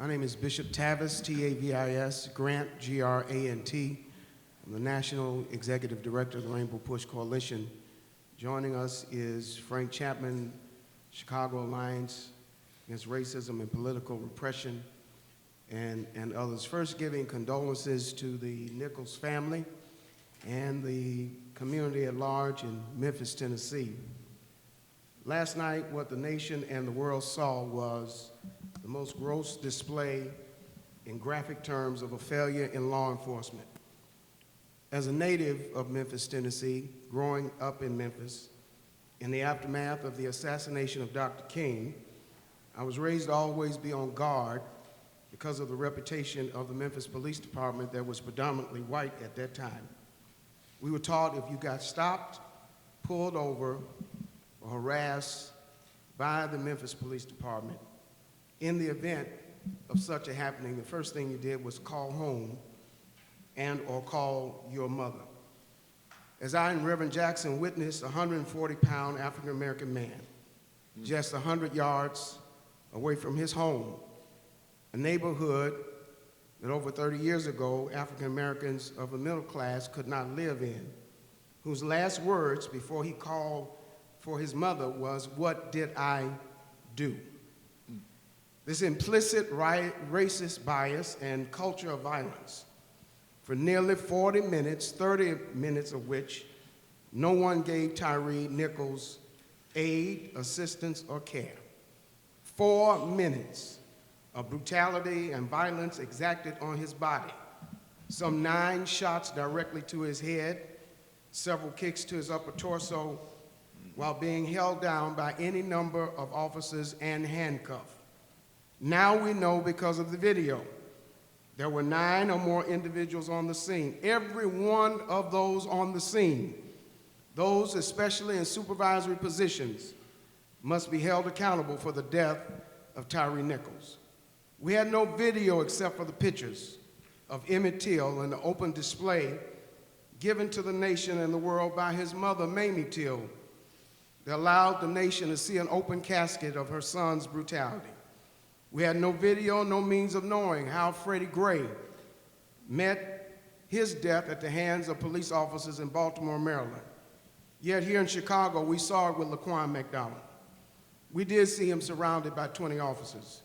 My name is Bishop Tavis, T-A-V-I-S, Grant, G-R-A-N-T. I'm the National Executive Director of the Rainbow Push Coalition. Joining us is Frank Chapman, Chicago Alliance Against Racism and Political Repression, and others. First, giving condolences to the Nichols family and the community at large in Memphis, Tennessee. Last night, what the nation and the world saw was the most gross display in graphic terms of a failure in law enforcement. As a native of Memphis, Tennessee, growing up in Memphis, in the aftermath of the assassination of Dr. King, I was raised to always be on guard because of the reputation of the Memphis Police Department that was predominantly white at that time. We were taught if you got stopped, pulled over, or harassed by the Memphis Police Department, in the event of such a happening, the first thing you did was call home and or call your mother. As I and Reverend Jackson witnessed a 140-pound African-American man just 100 yards away from his home, a neighborhood that over 30 years ago African-Americans of the middle class could not live in, whose last words before he called for his mother was, "What did I do?" This implicit racist bias and culture of violence for nearly 40 minutes, 30 minutes of which no one gave Tyre Nichols aid, assistance, or care. 4 minutes of brutality and violence exacted on his body. Some 9 shots directly to his head, several kicks to his upper torso, while being held down by any number of officers and handcuffed. Now we know because of the video. There were 9 or more individuals on the scene. Every one of those on the scene, those especially in supervisory positions, must be held accountable for the death of Tyre Nichols. We had no video except for the pictures of Emmett Till and the open display given to the nation and the world by his mother, Mamie Till, that allowed the nation to see an open casket of her son's brutality. We had no video, no means of knowing how Freddie Gray met his death at the hands of police officers in Baltimore, Maryland. Yet here in Chicago, we saw it with Laquan McDonald. We did see him surrounded by 20 officers.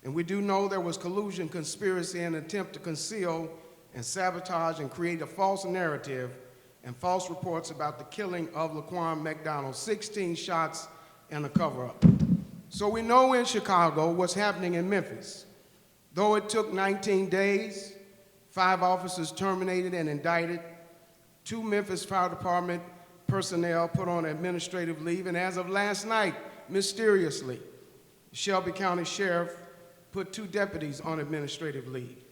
And we do know there was collusion, conspiracy, and attempt to conceal and sabotage and create a false narrative and false reports about the killing of Laquan McDonald, 16 shots and a cover-up. So we know in Chicago what's happening in Memphis. Though it took 19 days, 5 officers terminated and indicted, 2 Memphis Fire Department personnel put on administrative leave, and as of last night, mysteriously, the Shelby County Sheriff put 2 deputies on administrative leave.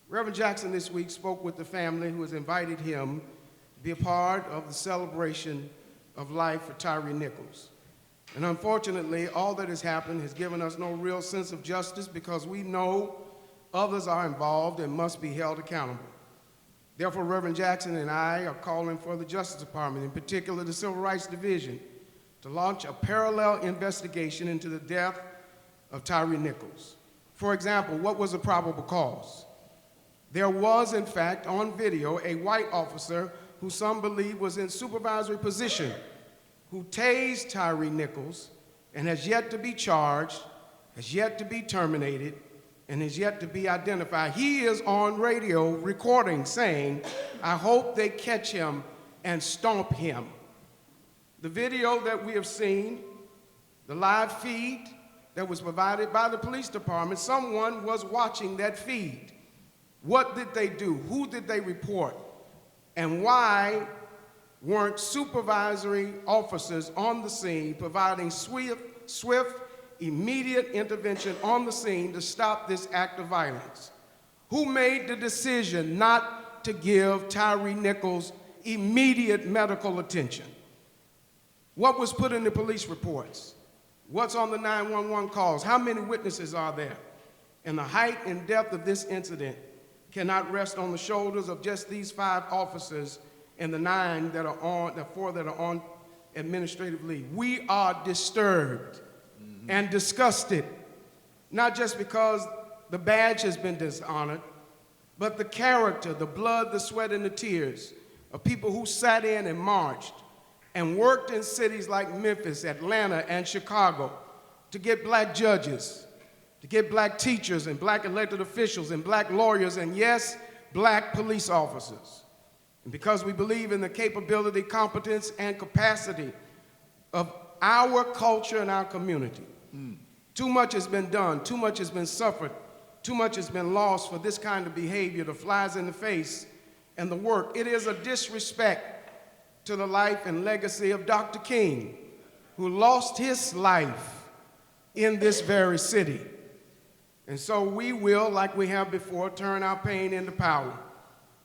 Reverend Jackson this week spoke with the family who has invited him to be a part of the celebration of life for Tyre Nichols. And unfortunately, all that has happened has given us no real sense of justice because we know others are involved and must be held accountable. Therefore, Reverend Jackson and I are calling for the Justice Department, in particular the Civil Rights Division, to launch a parallel investigation into the death of Tyre Nichols. For example, what was the probable cause? There was, in fact, on video, a white officer who some believe was in supervisory position who tased Tyre Nichols and has yet to be charged, has yet to be terminated, and has yet to be identified. He is on radio recording saying, "I hope they catch him and stomp him." The video that we have seen, the live feed that was provided by the police department, someone was watching that feed. What did they do? Who did they report? And why weren't supervisory officers on the scene providing swift, immediate intervention on the scene to stop this act of violence? Who made the decision not to give Tyre Nichols immediate medical attention? What was put in the police reports? What's on the 911 calls? How many witnesses are there? And the height and depth of this incident cannot rest on the shoulders of just these 5 officers and the 9 that are on, the 4 that are on administrative leave. We are disturbed and disgusted, not just because the badge has been dishonored, but the character, the blood, the sweat, and the tears of people who sat in and marched and worked in cities like Memphis, Atlanta, and Chicago to get black judges, to get black teachers and black elected officials and black lawyers and, yes, black police officers. And because we believe in the capability, competence, and capacity of our culture and our community, too much has been done, too much has been suffered, too much has been lost for this kind of behavior that flies in the face and the work. It is a disrespect to the life and legacy of Dr. King, who lost his life in this very city. And so we will, like we have before, turn our pain into power.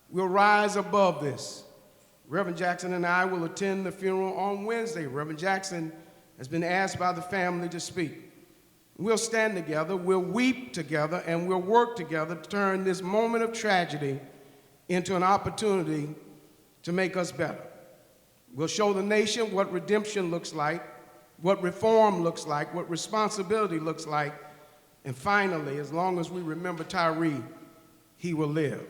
We'll rise above this. Reverend Jackson and I will attend the funeral on Wednesday. Reverend Jackson has been asked by the family to speak. We'll stand together, we'll weep together, and we'll work together to turn this moment of tragedy into an opportunity to make us better. We'll show the nation what redemption looks like, what reform looks like, what responsibility looks like, and finally, as long as we remember Tyre, he will live.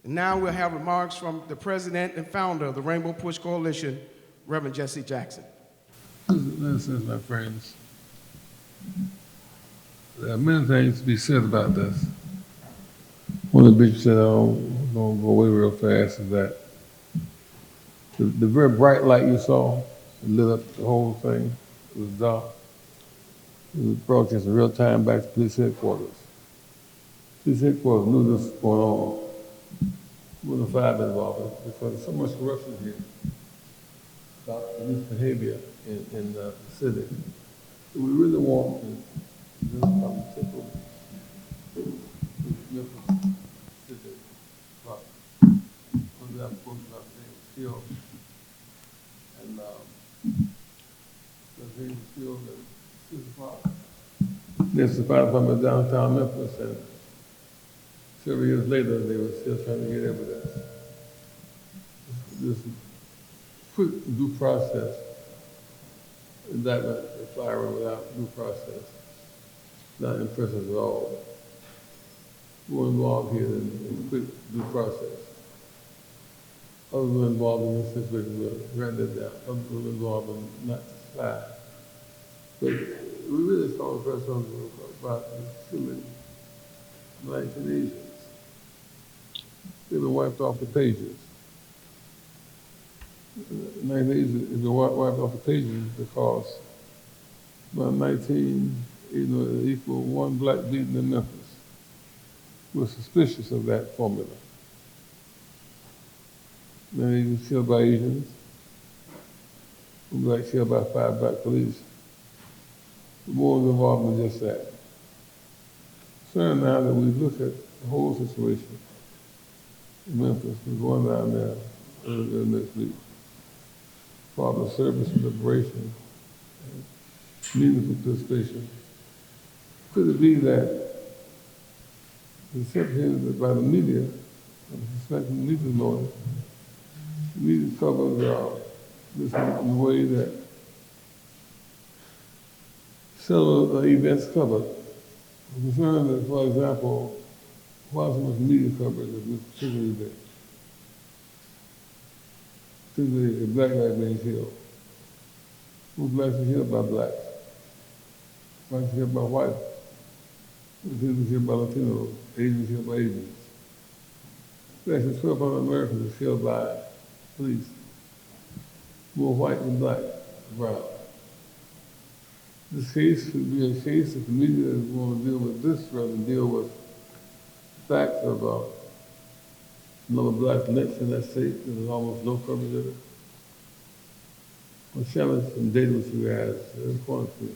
And now we'll have remarks from the president and founder of the Rainbow Push Coalition, Reverend Jesse Jackson. Listen, my friends, there are many things to be said about this. One of the bishops said, I'm going to go away real fast, is that the very bright light you saw lit up the whole thing. It was dark. It was broadcast in real time back to police headquarters. Police headquarters knew this was going on. Wasn't a five involved because there's so much corruption here about police behavior in the city. So we really want to do something simple. Memphis city, but we have spoken about things skilled and the things skilled at 6 o'clock. There's the fire department downtown Memphis, and several years later they were still trying to get evidence. This quick due process indictment of firing without due process, not impressive at all. More involved here than quick due process. Others were involved in this situation will write that down. Others were involved in not to fly. But we really saw the first one about the killing 19 Asians. They were wiped off the pages. 19 Asians were wiped off the pages because by 19, equal one black beaten in Memphis. We're suspicious of that formula. Many Asians killed by Asians, black killed by 5 black police. The war was involved in just that. So now that we look at the whole situation in Memphis, we're going down there early next week. Part of service and liberation, and meaningful participation. Could it be that it's said here by the media, I'm suspecting the media noise, the media covers this in the way that several events covered. I'm concerned that, for example, why so much media coverage of this particular event? Particularly a black life being killed. Most blacks are killed by blacks. Whites are killed by whites. Latinos are killed by Latinos. Asians are killed by Asians. Actually, 1,200 Americans are killed by police. More white than black, brown. This case should be a case that the media is going to deal with this rather than deal with facts of another black lynch in that state. There's almost no coverage of it. I'll challenge some data with you guys. It's important to me.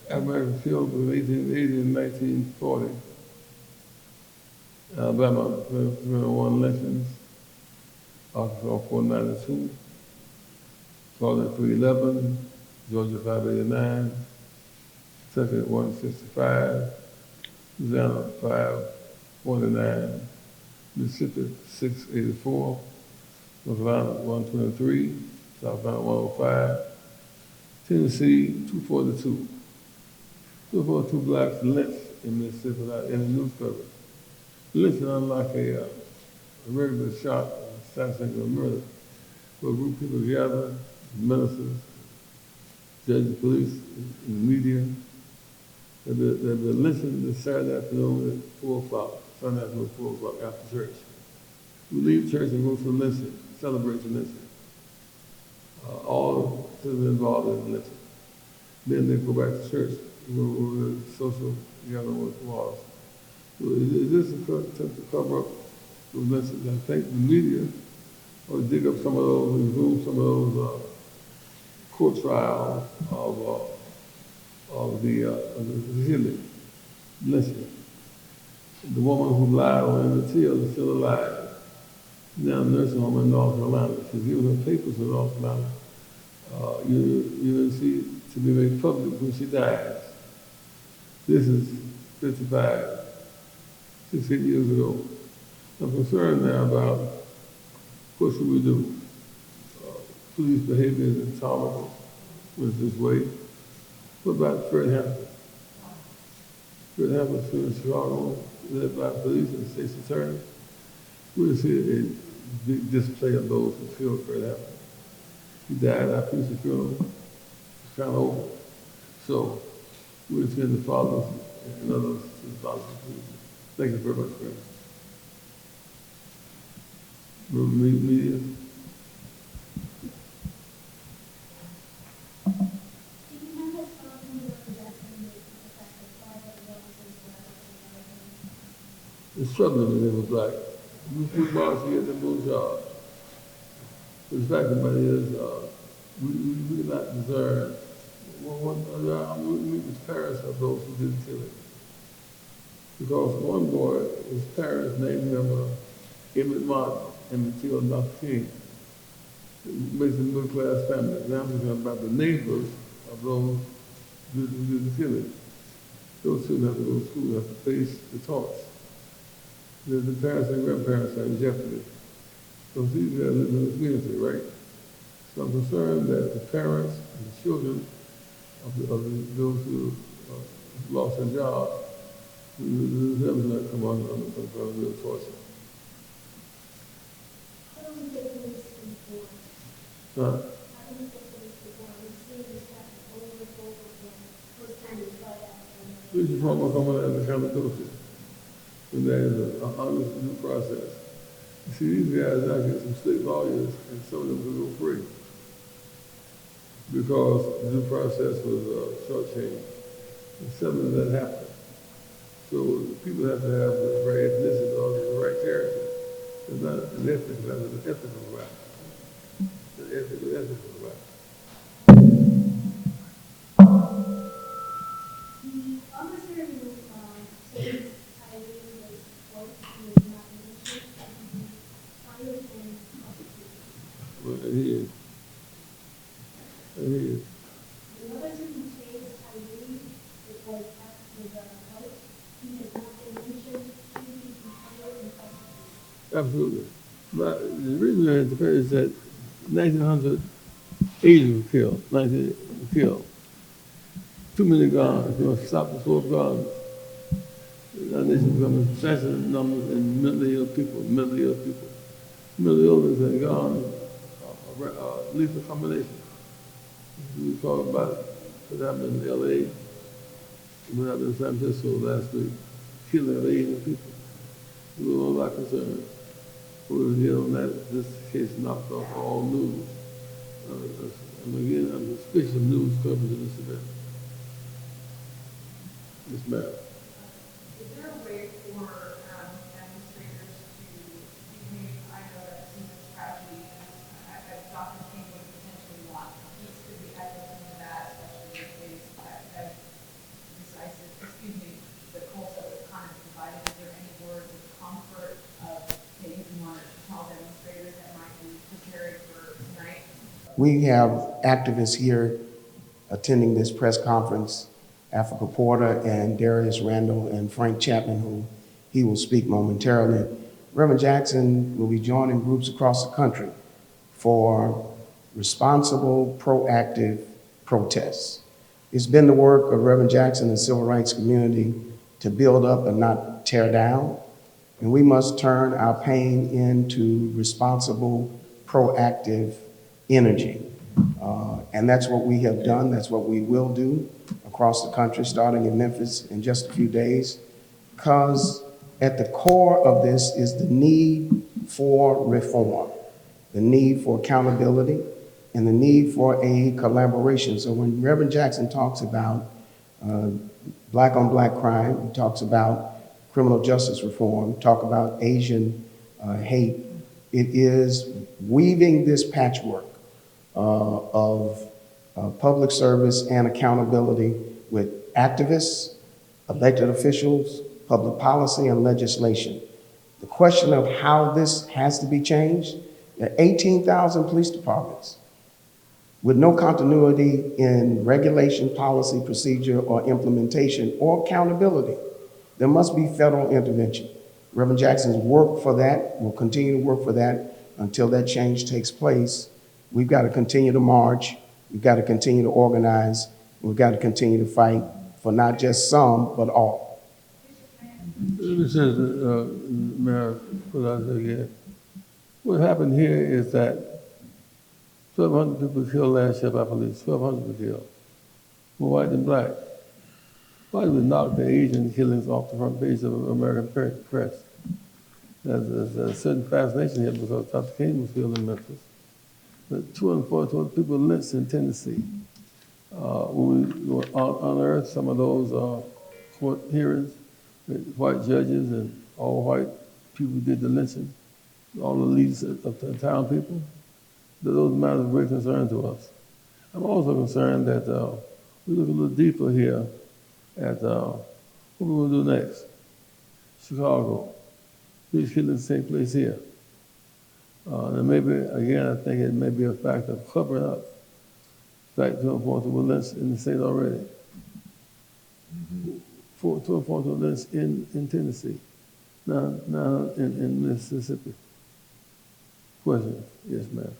African killed between 1880 and 1940. Alabama, 301 lynchings. Arkansas, 492. Florida, 311. Georgia, 589. Kentucky, 165. Louisiana, 549. Mississippi, 684. North Carolina, 123. South Carolina, 105. Tennessee, 242. Before two blacks lynched in Mississippi without any news coverage. Lynching, unlike a regular shot, assassination, or murder, where a group of people gather, ministers, judges, police, and the media. They've been lynching this Saturday afternoon at 4 o'clock, Sunday afternoon at 4 o'clock after church. We leave church and go to lynching, celebrate the lynching. All citizens involved in the lynching. Then they go back to church, go to social gathering with laws. So is this an attempt to cover up those lynchings? I think the media ought to dig up some of those, remove some of those court trials of the healing, lynching. The woman who lied on Emmett Till is still alive. She's now in a nursing home in North Carolina. She's given her papers in North Carolina. UNC to be made public when she dies. This is 55, 68 years ago. I'm concerned now about what should we do. Police behavior is intolerable with this way. What about Fred Hampton? Fred Hampton was in Chicago, led by police and state's attorney. We see a big display of those who killed Fred Hampton. He died after his funeral. It's kind of over. So we attend the fathers and others to the fathers. Thank you very much, friends. Media. It's troubling when they were black. We put bars here at the blue job. But the fact of the matter is, we cannot discern. We meet the parents of those who didn't kill it. Because one boy, his parents named him Emmett Martin, Emmett Till, Dr. King. It makes a middle class family. Now I'm talking about the neighbors of those who didn't kill it. Those children have to go to school, have to face the torch. The parents and grandparents are in jeopardy. So these guys live in the community, right? So I'm concerned that the parents and the children of those who lost their jobs, them not come under some kind of real torture. How do we get police reform? Huh? How do we get police reform? We see this happen over and over again. First time we try that. Police reform will come under accountability. And that is an honest due process. You see, these guys now get some state lawyers, and some of them will go free because the due process was shortchanged. And something that happened. So people have to have the right ethnicity or the right character. It's not an ethical, that's an ethical right. An ethical right. The officer who says Tyre was quote, he was not mentioned, and he fired and prosecuted. Well, he is. He is. The other two who chased Tyre, it was after the vote. He has not been mentioned, he will be fired and prosecuted. Absolutely. But the reason that it depends is that 1,900 Asians were killed, 19 were killed. Too many guns, you know, stop the flow of guns. Our nation becoming excessive numbers in mentally ill people, mentally ill people. Mental illness and guns are lethal combination. We talked about what happened in L.A., what happened in San Francisco last week, killing of Asian people. We were a lot concerned. We were here on that, this case knocked off all news. And again, I'm suspicious of news coverage of this event. Yes, ma'am. Is there a way for administrators to behave? I know that since it's tragedy, as Dr. King would potentially want, needs to be ethical in that, especially in case as decisive, the Colts that was kind of provided. Is there any words of comfort of maybe you want to tell demonstrators that might be prepared for tonight? We have activists here attending this press conference, Africa Porter and Darius Randall and Frank Chapman, who he will speak momentarily. Reverend Jackson will be joining groups across the country for responsible, proactive protests. It's been the work of Reverend Jackson and the civil rights community to build up and not tear down. And we must turn our pain into responsible, proactive energy. And that's what we have done. That's what we will do across the country, starting in Memphis in just a few days. Because at the core of this is the need for reform, the need for accountability, and the need for a collaboration. So when Reverend Jackson talks about black on black crime, he talks about criminal justice reform, talk about Asian hate, it is weaving this patchwork of public service and accountability with activists, elected officials, public policy, and legislation. The question of how this has to be changed, there are 18,000 police departments with no continuity in regulation, policy, procedure, or implementation, or accountability. There must be federal intervention. Reverend Jackson's work for that, will continue to work for that until that change takes place. We've got to continue to march. We've got to continue to organize. We've got to continue to fight for not just some, but all. This is, Mayor, put out there again. What happened here is that 1,200 people killed last year by police. 1,200 people killed, more white than black. Why did we knock the Asian killings off the front page of American press? There's a certain fascination here because Dr. King was killed in Memphis. But 240 people lynched in Tennessee. When we unearthed some of those court hearings with white judges and all white people who did the lynching, all the leaders of the town people, those matters of great concern to us. I'm also concerned that we look a little deeper here at what we're going to do next. Chicago. These killings take place here. And maybe, again, I think it may be a fact of covering up. Like 240 were lynched in the state already. 240 were lynched in Tennessee. Now in Mississippi. Question? Yes, ma'am.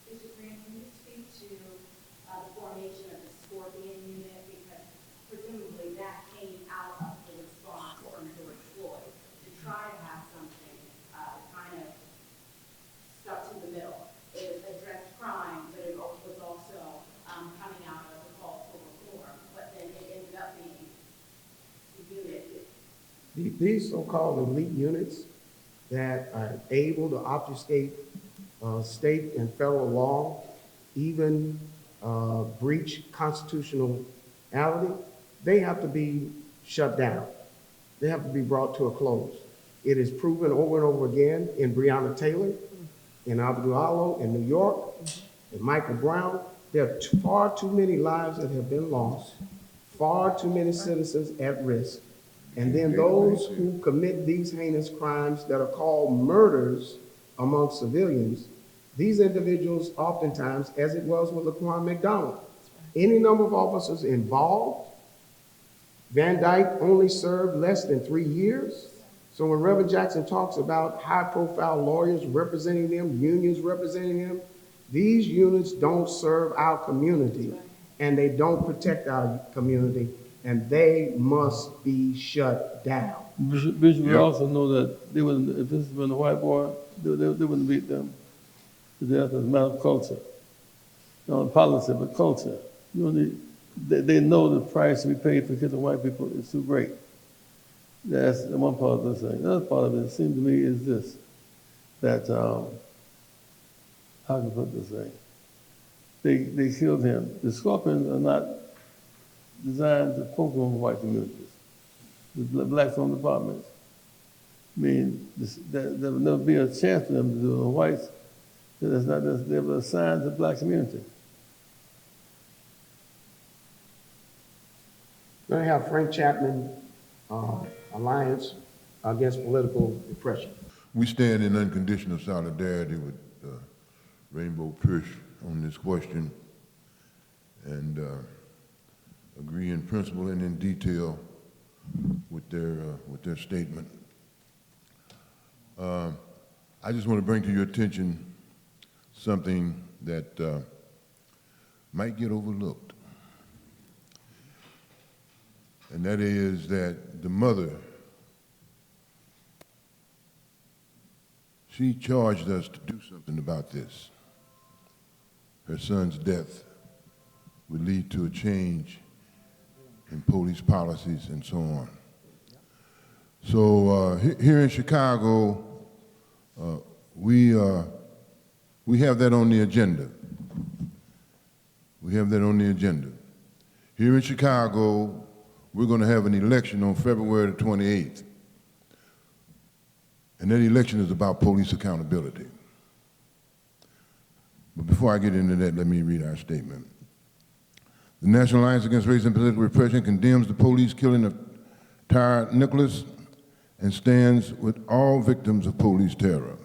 Bishop Graham, can you speak to the formation of the Scorpion unit? Because presumably that came out of the response from George Floyd to try to have something kind of stuck to the middle. It addressed crime, but it was also coming out of the call for reform. But then it ended up being the unit. These so-called elite units that are able to obfuscate state and federal law, even breach constitutionality, they have to be shut down. They have to be brought to a close. It is proven over and over again in Breonna Taylor, in Abu Alo, in New York, in Michael Brown. There are far too many lives that have been lost, far too many citizens at risk. And then those who commit these heinous crimes that are called murders among civilians, these individuals oftentimes, as it was with Laquan McDonald, any number of officers involved. Van Dyke only served less than 3 years. So when Reverend Jackson talks about high-profile lawyers representing them, unions representing them, these units don't serve our community, and they don't protect our community, and they must be shut down. Bishop, we also know that they wouldn't, if this had been a white boy, they wouldn't beat them to death as a matter of culture. Not only policy, but culture. They know the price to be paid for killing white people is too great. That's one part of this thing. The other part of it, seems to me, is this, that, how can I put this thing? They killed him. The Scorpions are not designed to focus on white communities, the black-owned departments. I mean, there will never be a chance for them to do it on whites. That's not they were assigned to the black community. We're going to have Frank Chapman Alliance Against Political Repression. We stand in unconditional solidarity with Rainbow Push on this question and agree in principle and in detail with their statement. I just want to bring to your attention something that might get overlooked. and that is that the mother, she charged us to do something about this. Her son's death would lead to a change in police policies and so on. So here in Chicago, we have that on the agenda. We have that on the agenda. Here in Chicago, we're going to have an election on February the 28th. And that election is about police accountability. But before I get into that, let me read our statement. The National Alliance Against Race and Political Repression condemns the police killing of Tyre Nichols and stands with all victims of police terror.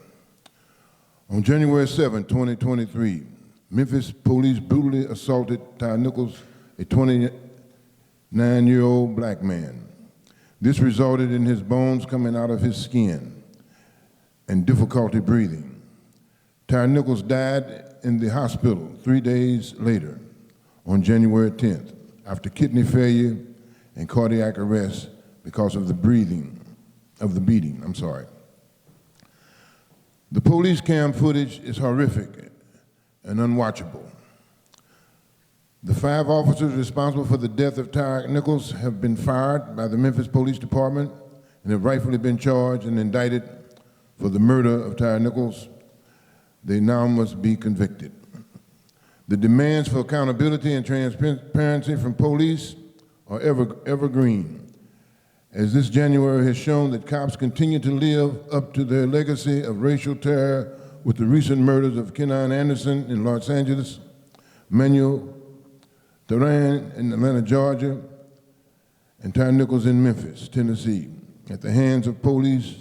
On January 7, 2023, Memphis police brutally assaulted Tyre Nichols, a 29-year-old black man. This resulted in his bones coming out of his skin and difficulty breathing. Tyre Nichols died in the hospital 3 days later, on January 10th, after kidney failure and cardiac arrest because of the beating. The police cam footage is horrific and unwatchable. The 5 officers responsible for the death of Tyre Nichols have been fired by the Memphis Police Department and have rightfully been charged and indicted for the murder of Tyre Nichols. They now must be convicted. The demands for accountability and transparency from police are evergreen, as this January has shown that cops continue to live up to their legacy of racial terror with the recent murders of Kenan Anderson in Los Angeles, Manuel Duran in Atlanta, Georgia, and Tyre Nichols in Memphis, Tennessee, at the hands of police.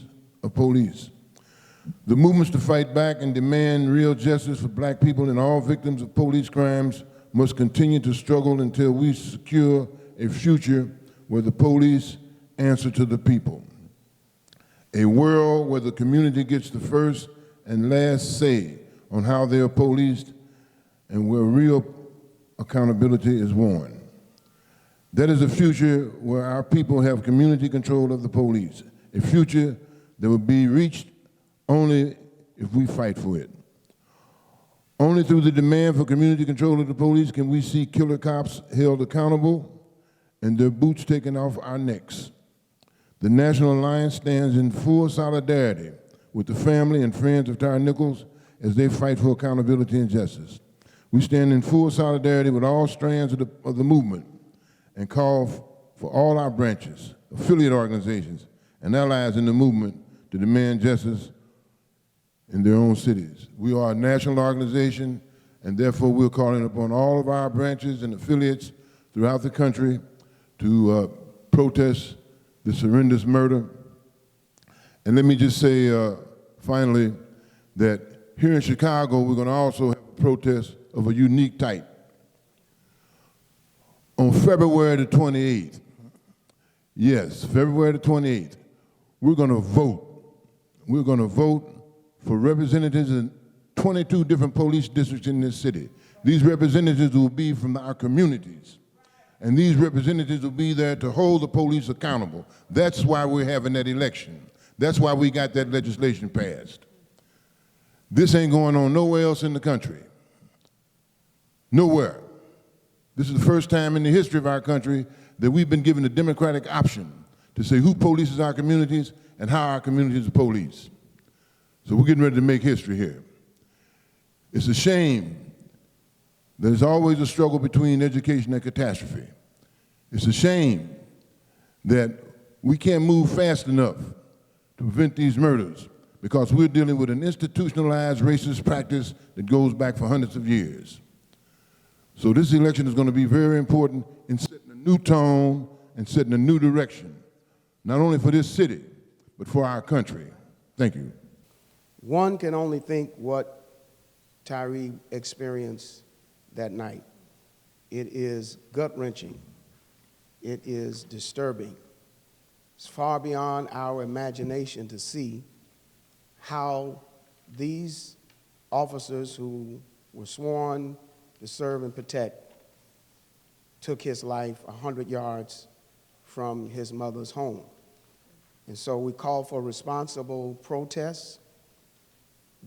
The movements to fight back and demand real justice for black people and all victims of police crimes must continue to struggle until we secure a future where the police answer to the people. A world where the community gets the first and last say on how they are policed and where real accountability is won. That is a future where our people have community control of the police, a future that will be reached only if we fight for it. Only through the demand for community control of the police can we see killer cops held accountable and their boots taken off our necks. The National Alliance stands in full solidarity with the family and friends of Tyre Nichols as they fight for accountability and justice. We stand in full solidarity with all strands of the movement and call for all our branches, affiliate organizations, and allies in the movement to demand justice in their own cities. We are a national organization, and therefore we're calling upon all of our branches and affiliates throughout the country to protest this horrendous murder. And let me just say finally that here in Chicago, we're going to also have a protest of a unique type. On February the 28th, yes, February the 28th, we're going to vote. We're going to vote for representatives in 22 different police districts in this city. These representatives will be from our communities, and these representatives will be there to hold the police accountable. That's why we're having that election. That's why we got that legislation passed. This ain't going on nowhere else in the country. Nowhere. This is the first time in the history of our country that we've been given a democratic option to say who polices our communities and how our communities are policed. So we're getting ready to make history here. It's a shame that there's always a struggle between education and catastrophe. It's a shame that we can't move fast enough to prevent these murders because we're dealing with an institutionalized racist practice that goes back for hundreds of years. So this election is going to be very important in setting a new tone and setting a new direction, not only for this city, but for our country. Thank you. One can only think what Tyre experienced that night. It is gut-wrenching. It is disturbing. It's far beyond our imagination to see how these officers who were sworn to serve and protect took his life 100 yards from his mother's home. And so we call for responsible protests,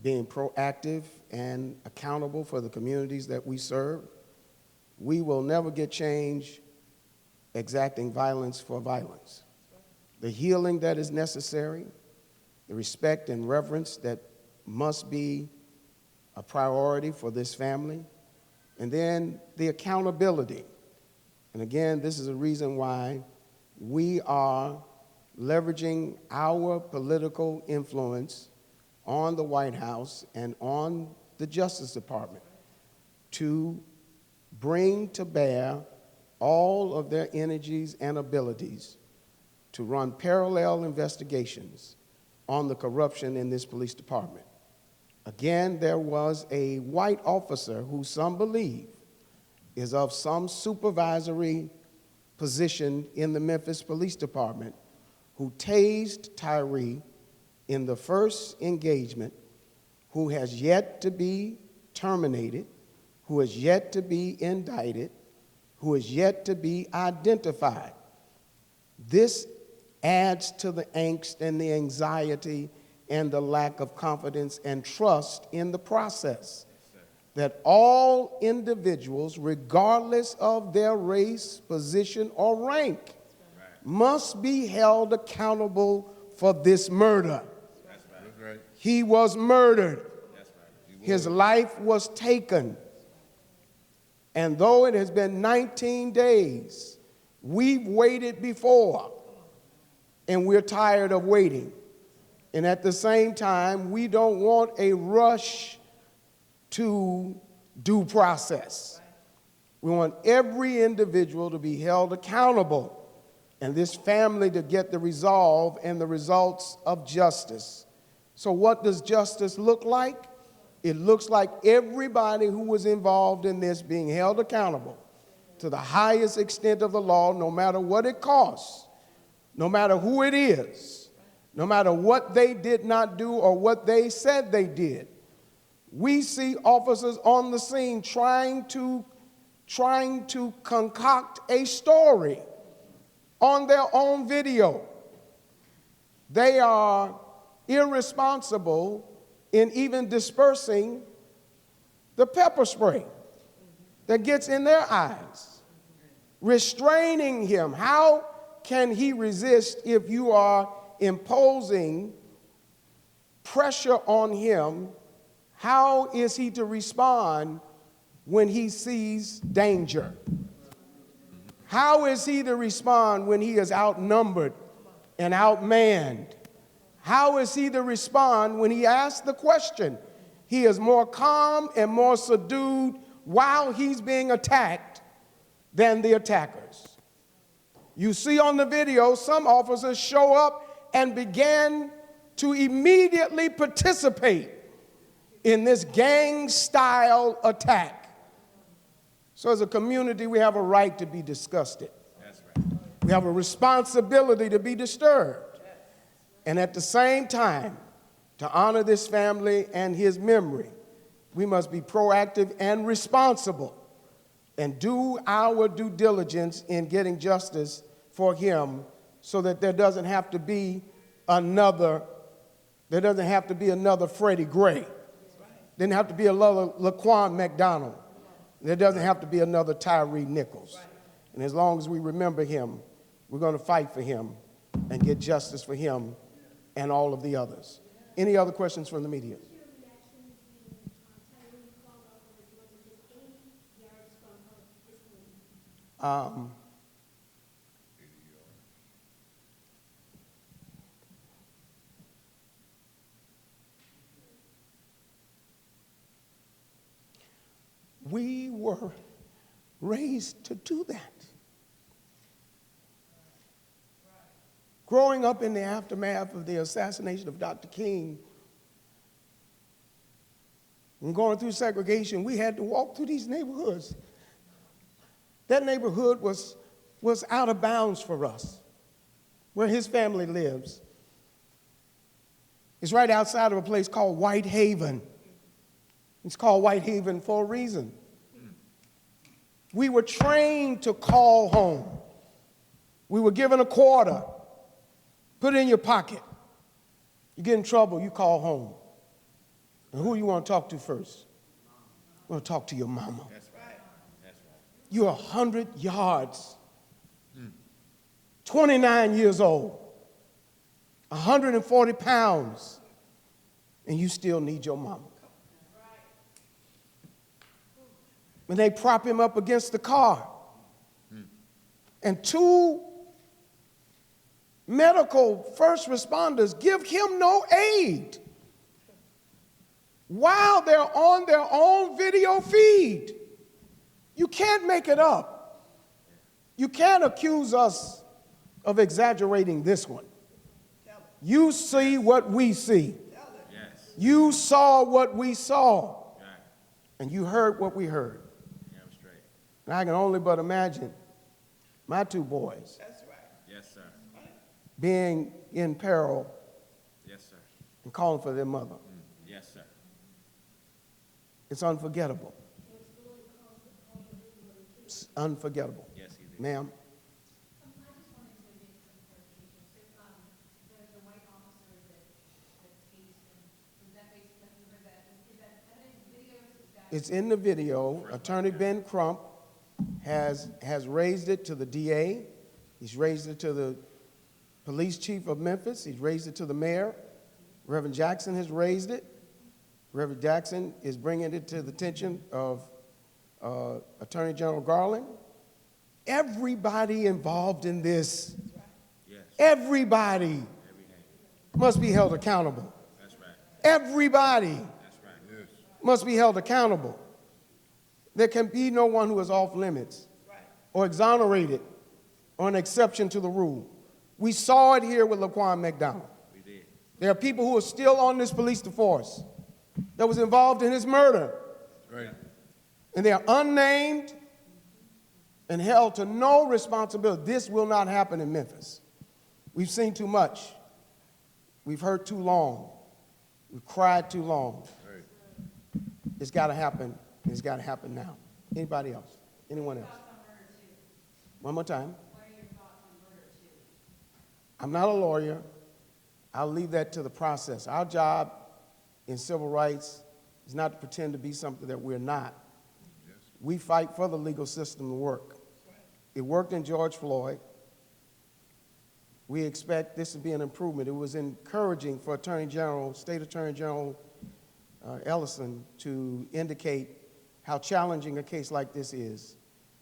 being proactive and accountable for the communities that we serve. We will never get change exacting violence for violence. The healing that is necessary, the respect and reverence that must be a priority for this family, and then the accountability. And again, this is a reason why we are leveraging our political influence on the White House and on the Justice Department to bring to bear all of their energies and abilities to run parallel investigations on the corruption in this police department. Again, there was a white officer who some believe is of some supervisory position in the Memphis Police Department who tased Tyre in the first engagement, who has yet to be terminated, who has yet to be indicted, who is yet to be identified. This adds to the angst and the anxiety and the lack of confidence and trust in the process. That all individuals, regardless of their race, position, or rank, must be held accountable for this murder. That's right. He was murdered. His life was taken. And though it has been 19 days, we've waited before, and we're tired of waiting. And at the same time, we don't want a rush to due process. We want every individual to be held accountable and this family to get the resolve and the results of justice. So what does justice look like? It looks like everybody who was involved in this being held accountable to the highest extent of the law, no matter what it costs, no matter who it is, no matter what they did not do or what they said they did. We see officers on the scene trying to concoct a story on their own video. They are irresponsible in even dispersing the pepper spray that gets in their eyes, restraining him. How can he resist if you are imposing pressure on him? How is he to respond when he sees danger? How is he to respond when he is outnumbered and outmanned? How is he to respond when he asks the question? He is more calm and more subdued while he's being attacked than the attackers. You see on the video, some officers show up and begin to immediately participate in this gang-style attack. So as a community, we have a right to be disgusted. That's right. We have a responsibility to be disturbed. And at the same time, to honor this family and his memory, we must be proactive and responsible and do our due diligence in getting justice for him so that there doesn't have to be another Freddie Gray. Didn't have to be another Laquan McDonald. There doesn't have to be another Tyre Nichols. And as long as we remember him, we're going to fight for him and get justice for him and all of the others. Any other questions from the media? We were raised to do that. Growing up in the aftermath of the assassination of Dr. King, and going through segregation, we had to walk through these neighborhoods. That neighborhood was out of bounds for us, where his family lives. It's right outside of a place called White Haven. It's called White Haven for a reason. We were trained to call home. We were given a quarter. Put it in your pocket. You get in trouble, you call home. And who you want to talk to first? You want to talk to your mama. That's right. That's right. You're 100 yards, 29 years old, 140 pounds, and you still need your mama. When they prop him up against the car, and 2 medical first responders give him no aid while they're on their own video feed. You can't make it up. You can't accuse us of exaggerating this one. You see what we see. Yes. You saw what we saw. Right. And you heard what we heard. Yeah, I'm straight. And I can only but imagine my 2 boys That's right. Yes, sir. being in peril Yes, sir. and calling for their mother. Yes, sir. It's unforgettable. It's unforgettable. Yes, he did. Ma'am, I just wanted to get some clarification. So, the white officer that tased him, was that basically, is that evidence, videos, is that? it's in the video. Attorney Ben Crump has raised it to the DA. He's raised it to the police chief of Memphis. He's raised it to the mayor. Reverend Jackson has raised it. Reverend Jackson is bringing it to the attention of Attorney General Garland. Everybody involved in this, Yes. everybody Every name. must be held accountable. That's right. Everybody That's right. must be held accountable. There can be no one who is off limits or exonerated or an exception to the rule. We saw it here with Laquan McDonald. We did. There are people who are still on this police force that was involved in his murder. Right. And they are unnamed and held to no responsibility. This will not happen in Memphis. We've seen too much. We've heard too long. We've cried too long. Right. It's got to happen. It's got to happen now. Anybody else? Anyone else? One more time. What are your thoughts on murder 2? I'm not a lawyer. I'll leave that to the process. Our job in civil rights is not to pretend to be something that we're not. We fight for the legal system to work. It worked in George Floyd. We expect this to be an improvement. It was encouraging for State Attorney General Ellison to indicate how challenging a case like this is.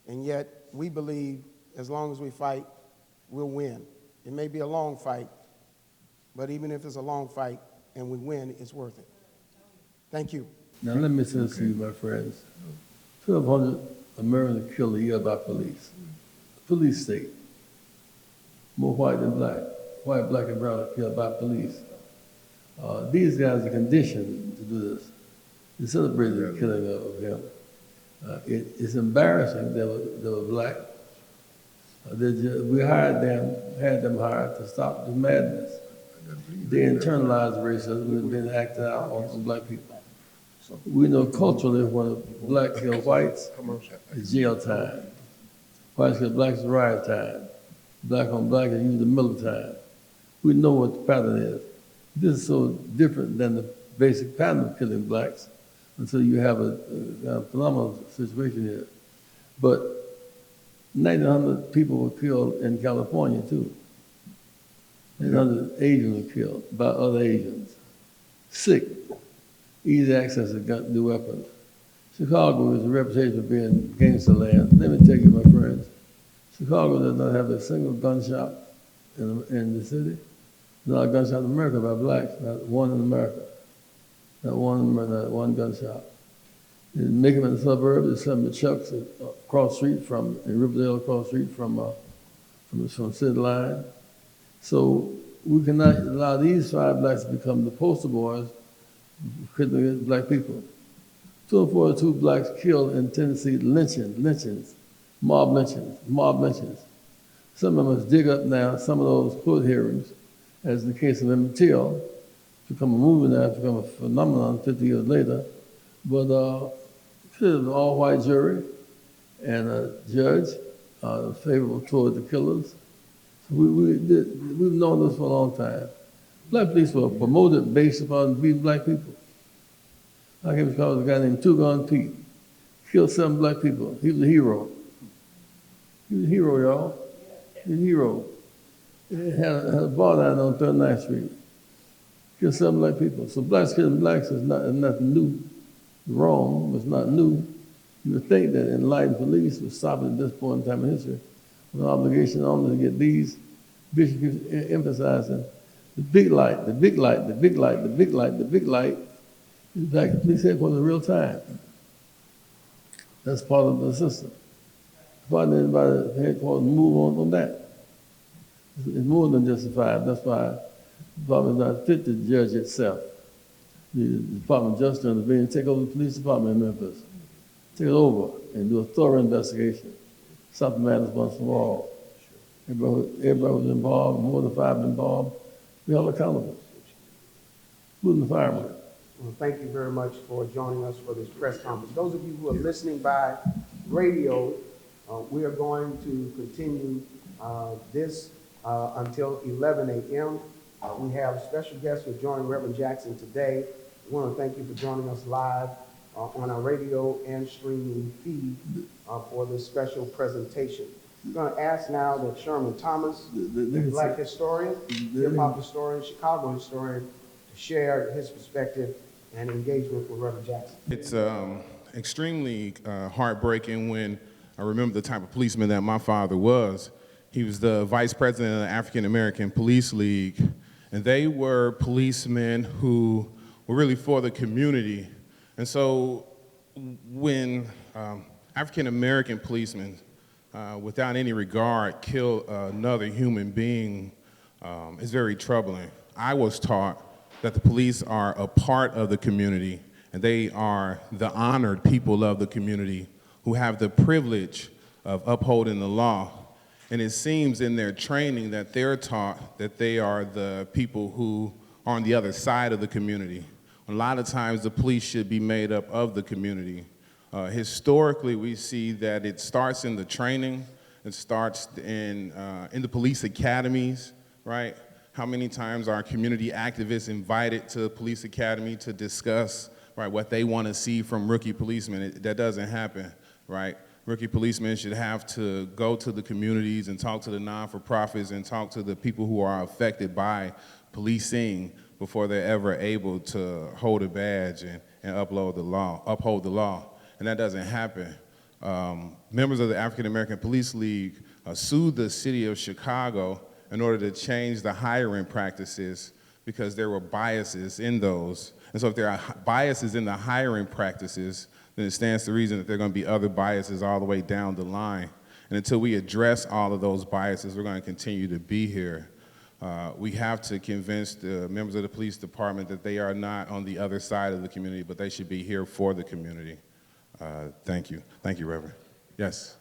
And yet, we believe as long as we fight, we'll win. It may be a long fight, but even if it's a long fight and we win, it's worth it. Thank you. Now let me say this to you, my friends. 1,200 Americans killed a year by police. Police state. More white than black. White, black, and brown are killed by police. These guys are conditioned to do this. They celebrated the killing of him. It's embarrassing they were black. We had them hired to stop the madness. They internalized racism and been acted out on black people. We know culturally when a black kills whites, it's jail time. Whites kill blacks, it's riot time. Black on black is usually middle time. We know what the pattern is. This is so different than the basic pattern of killing blacks until you have a phenomenal situation here. But 1,900 people were killed in California too. 1,900 Asians were killed by other Asians. Sick, easy access to new weapons. Chicago has a reputation for being gangster land. Let me tell you, my friends, Chicago does not have a single gun shop in the city. Not a gun shop in America by blacks, not one in America. Not one gun shop. They make them in the suburbs, there's some Chucks across the street in Riverdale, across the street from city line. So we cannot allow these 5 blacks to become the poster boys killing against black people. 242 blacks killed in Tennessee, lynchings, mob lynchings. Some of them must dig up now some of those court hearings, as in the case of Emmett Till. It's become a movie now, it's become a phenomenon 50 years later. But it was an all-white jury and a judge favorable toward the killers. We've known this for a long time. Black police were promoted based upon beating black people. I came across a guy named Two Gun Pete. Killed 7 black people. He was a hero. He was a hero, y'all. He was a hero. He had a bar down on 39th Street. Killed 7 black people. So blacks killing blacks is nothing new. Wrong, it's not new. You would think that enlightened police would stop it at this point in time in history. With an obligation on them to get these bishops keeps emphasizing the big light, the big light, the big light, the big light, the big light is back at police headquarters in real time. That's part of the system. Why didn't anybody at headquarters move on that? It's more than justified. That's why the department is not fit to judge itself. The Department of Justice intervene, take over the police department in Memphis. Take it over and do a thorough investigation. Stop the madness once for all. Everybody was involved, more than 5 involved. We all accountable. Including the firemen. Well, thank you very much for joining us for this press conference. Those of you who are listening by radio, we are going to continue this until 11 a.m. We have special guests who are joining Reverend Jackson today. We want to thank you for joining us live on our radio and streaming feed for this special presentation. I'm going to ask now that Sherman Thomas, the black historian, hip-hop historian, Chicago historian, to share his perspective and engagement with Reverend Jackson. It's extremely heartbreaking when I remember the type of policeman that my father was. He was the vice president of the African American Police League, and they were policemen who were really for the community. And so when African American policemen, without any regard, kill another human being, it's very troubling. I was taught that the police are a part of the community, and they are the honored people of the community who have the privilege of upholding the law. And it seems in their training that they're taught that they are the people who are on the other side of the community. A lot of times the police should be made up of the community. Historically, we see that it starts in the training, it starts in the police academies, right? How many times are community activists invited to the police academy to discuss, right, what they want to see from rookie policemen? That doesn't happen, right? Rookie policemen should have to go to the communities and talk to the non-for-profits and talk to the people who are affected by policing before they're ever able to hold a badge and uphold the law. And that doesn't happen. Members of the African American Police League sued the city of Chicago in order to change the hiring practices because there were biases in those. And so if there are biases in the hiring practices, then it stands to reason that there are going to be other biases all the way down the line. And until we address all of those biases, we're going to continue to be here. We have to convince the members of the police department that they are not on the other side of the community, but they should be here for the community. Thank you. Thank you, Reverend. Yes.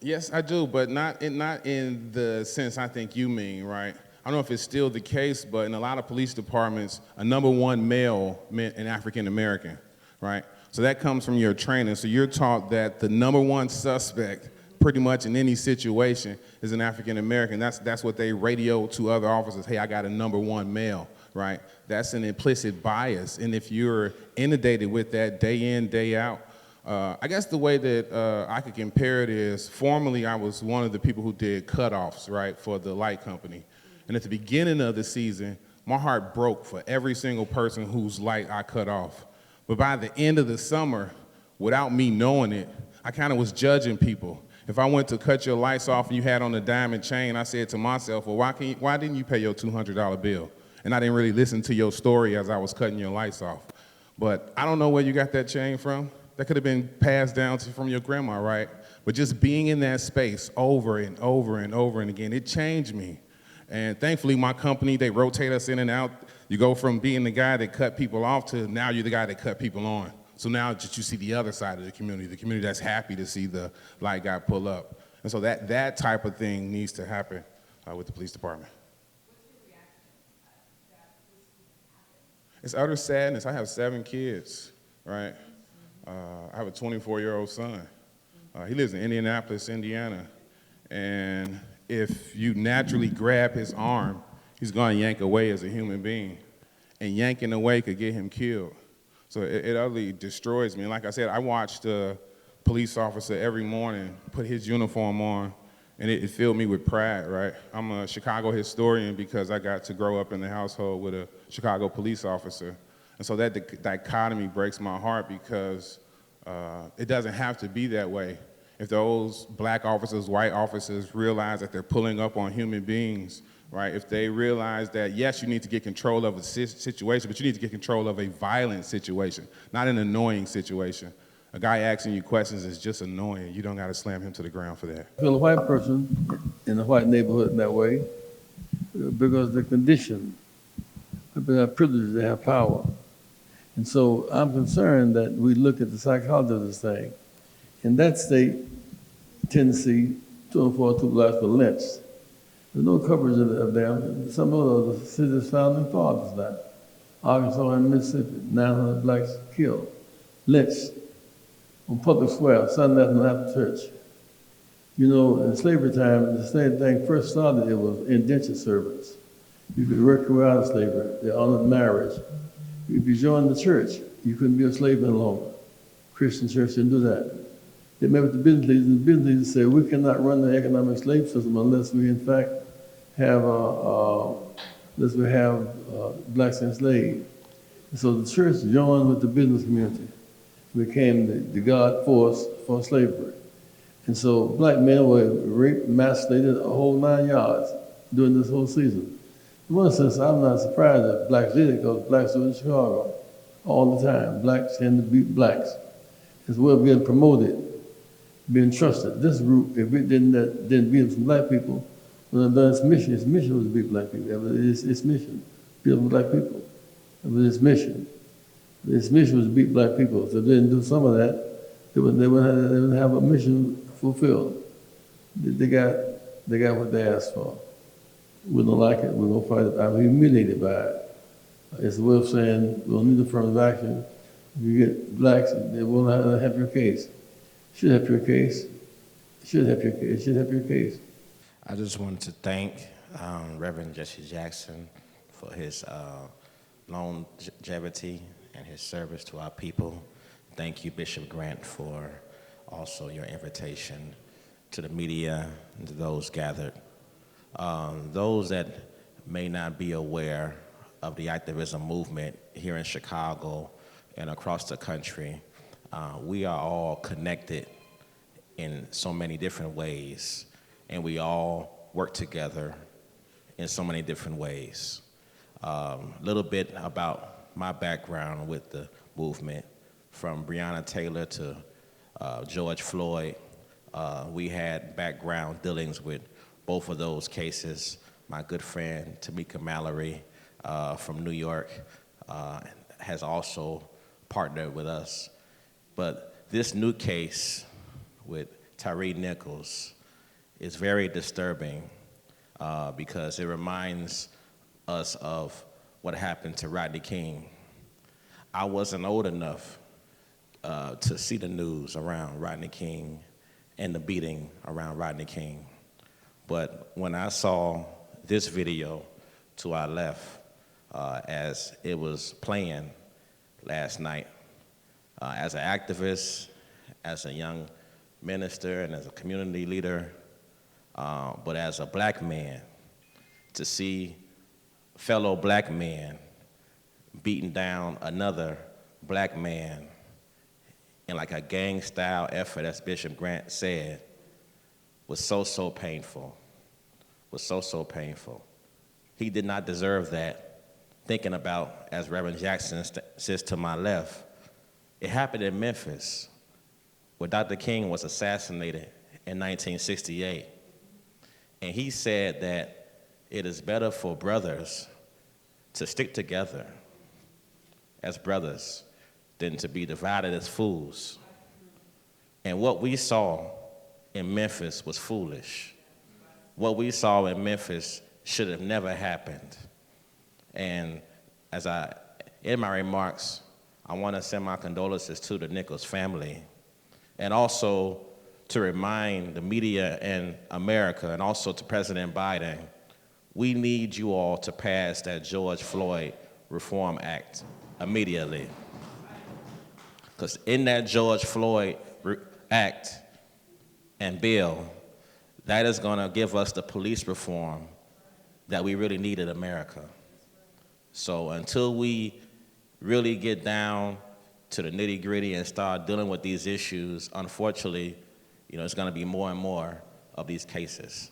Yes, I do, but not in the sense I think you mean, right? I don't know if it's still the case, but in a lot of police departments, a number one male meant an African American, right? So that comes from your training. So you're taught that the number one suspect pretty much in any situation is an African American. That's what they radio to other officers. Hey, I got a number one male, right? That's an implicit bias. And if you're inundated with that day in, day out, I guess the way that I could compare it is, formerly I was one of the people who did cutoffs, right, for the light company. And at the beginning of the season, my heart broke for every single person whose light I cut off. But by the end of the summer, without me knowing it, I kind of was judging people. If I went to cut your lights off and you had on a diamond chain, I said to myself, well, why didn't you pay your $200 bill? And I didn't really listen to your story as I was cutting your lights off. But I don't know where you got that chain from. That could have been passed down from your grandma, right? But just being in that space over and over and over and again, it changed me. And thankfully, my company, they rotate us in and out. You go from being the guy that cut people off to now you're the guy that cut people on. So now just you see the other side of the community that's happy to see the light guy pull up. And so that type of thing needs to happen. with the police department. It's utter sadness. I have 7 kids, right? I have a 24-year-old son. He lives in Indianapolis, Indiana. And if you naturally grab his arm, he's going to yank away as a human being. And yanking away could get him killed. So it utterly destroys me. And like I said, I watched a police officer every morning put his uniform on, and it filled me with pride, right? I'm a Chicago historian because I got to grow up in the household with a Chicago police officer. And so that dichotomy breaks my heart because it doesn't have to be that way. If those black officers, white officers realize that they're pulling up on human beings, right? If they realize that, yes, you need to get control of a situation, but you need to get control of a violent situation, not an annoying situation. A guy asking you questions is just annoying. You don't got to slam him to the ground for that. I feel a white person in a white neighborhood in that way because they're conditioned. They have privilege, they have power. And so I'm concerned that we look at the psychology of this thing. In that state, Tennessee, 242 blacks were lynched. There's no coverage of them. Some of the cities founding fathers died. Arkansas and Mississippi, 900 blacks killed, lynched on public square, Sunday after church. You know, in slavery time, the same thing first started, it was indentured servants. You could work your way out of slavery. They honored marriage. If you joined the church, you couldn't be a slave any longer. Christian church didn't do that. They met with the business leaders, and the business leaders said, we cannot run the economic slave system unless we, in fact, have blacks enslaved. And so the church joined with the business community, became the God force for slavery. And so black men were raped, emasculated, a whole 9 yards during this whole season. In one sense, I'm not surprised that blacks did it because blacks do it in Chicago all the time. Blacks tend to beat blacks. As well being promoted, being trusted. This group, if it didn't beat some black people, when it done its mission was to beat black people. Its mission, beat black people. It was its mission. Its mission was to beat black people. So if they didn't do some of that, they wouldn't have a mission fulfilled. They got what they asked for. We don't like it, we're gonna fight it. I'm humiliated by it. It's a way of saying we don't need affirmative action. If you get blacks, they will not help your case. Should help your case. Should help your case. Should help your case. I just wanted to thank Reverend Jesse Jackson for his longevity and his service to our people. Thank you, Bishop Grant, for also your invitation to the media and to those gathered. Those that may not be aware of the activism movement here in Chicago and across the country, we are all connected in so many different ways, and we all work together in so many different ways. A little bit about my background with the movement, from Breonna Taylor to George Floyd. We had background dealings with both of those cases. My good friend Tamika Mallory from New York has also partnered with us. But this new case with Tyre Nichols is very disturbing because it reminds us of what happened to Rodney King. I wasn't old enough to see the news around Rodney King and the beating around Rodney King. But when I saw this video to our left as it was playing last night, as an activist, as a young minister, and as a community leader, but as a black man, to see fellow black men beating down another black man in like a gang-style effort, as Bishop Grant said, was so painful, was so painful. He did not deserve that. Thinking about, as Reverend Jackson sits to my left, it happened in Memphis, where Dr. King was assassinated in 1968. And he said that it is better for brothers to stick together as brothers than to be divided as fools. And what we saw in Memphis was foolish. what we saw in Memphis should have never happened. And in my remarks, I want to send my condolences to the Nichols family, and also to remind the media in America, and also to President Biden, we need you all to pass that George Floyd Reform Act immediately. Because in that George Floyd Act and bill, that is going to give us the police reform that we really need in America. So until we really get down to the nitty-gritty and start dealing with these issues, unfortunately, it's going to be more and more of these cases.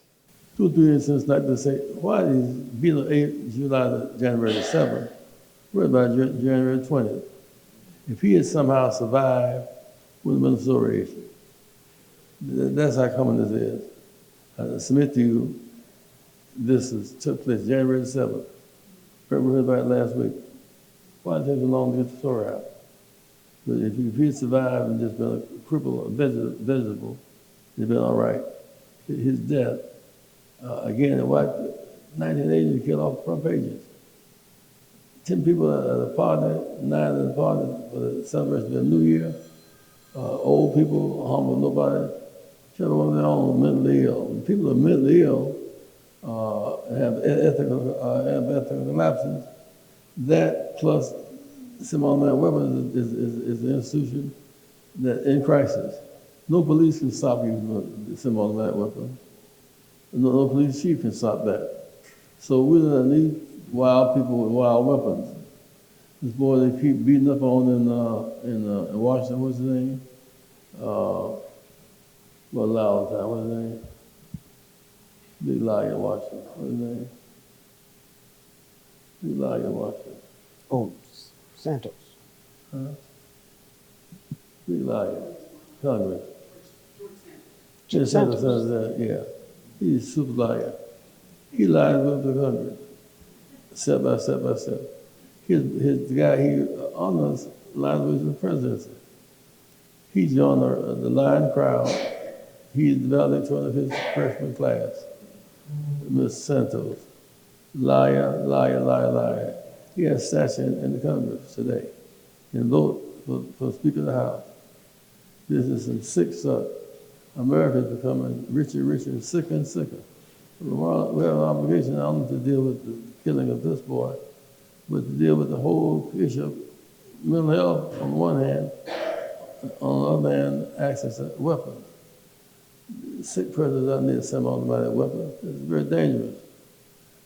2 or 3 instances like to say, why is being 8th July to January the 7th? What about January 20th? If he had somehow survived, would have been a story issue. That's how common this is. I submit to you, took place January the 7th. We heard about it last week. Why did it take so long to get the story out? But if he had survived and just been a cripple, a vegetable, it'd been all right. His death, again, it wiped 1980 to kill off the front pages. 10 people at a party, 9 at a party for the celebration of the New Year. Old people, humble nobody. Children of their own, mentally ill. When people are mentally ill, have ethical collapses, that plus semi-automatic weapons is an institution that in crisis. No police can stop you with semi-automatic weapons. No police chief can stop that. So we don't need wild people with wild weapons. This boy they keep beating up on in Washington, what's his name? What's his name? Big liar in Washington. What's his name? Big liar in Washington. Oh, Santos. Huh? Big liar. Congress. Santos. Yeah. He's a super liar. He lied with the Congress. Step by step by step. The guy he honors lies with the presidency. He joined the lying crowd. He's the valedictorian of his freshman class. Mr. Santos. Liar, liar, liar, liar. He has statue in the Congress today. And vote for Speaker of the House. This is some sick stuff. America is becoming richer and richer, and sicker and sicker. We have an obligation not only to deal with the killing of this boy, but to deal with the whole issue of mental health on the one hand, on the other hand, access to weapons. Sick person doesn't need a semi-automatic weapon. It's very dangerous.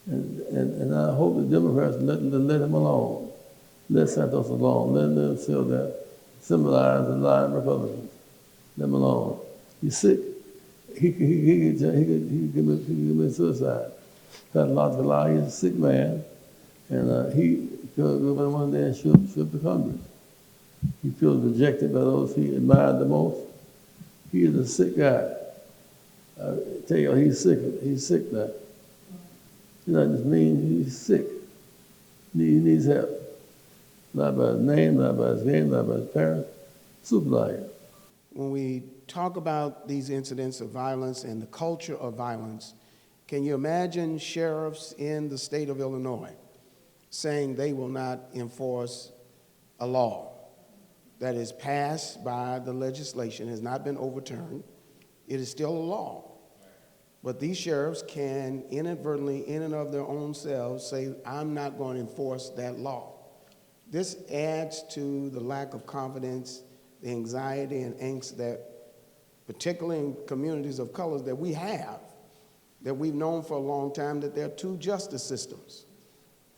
And I hope the Democrats let him alone. Let Santos alone. Let them still that symbolize the lying Republicans. Let him alone. He's sick. He could commit suicide. Pathological lie. He's a sick man. And he could go in one day and shoot the Congress. He feels rejected by those he admired the most. He is a sick guy. I tell you, he's sick. He's sick now. You know, this means he's sick. He needs help. Not by his name, not by his game, not by his parents. Super liar. When we talk about these incidents of violence and the culture of violence, can you imagine sheriffs in the state of Illinois saying they will not enforce a law that is passed by the legislation, has not been overturned? It is still a law. But these sheriffs can inadvertently, in and of their own selves, say, I'm not going to enforce that law. This adds to the lack of confidence, the anxiety and angst that, particularly in communities of colors that we have, that we've known for a long time, that there are two justice systems,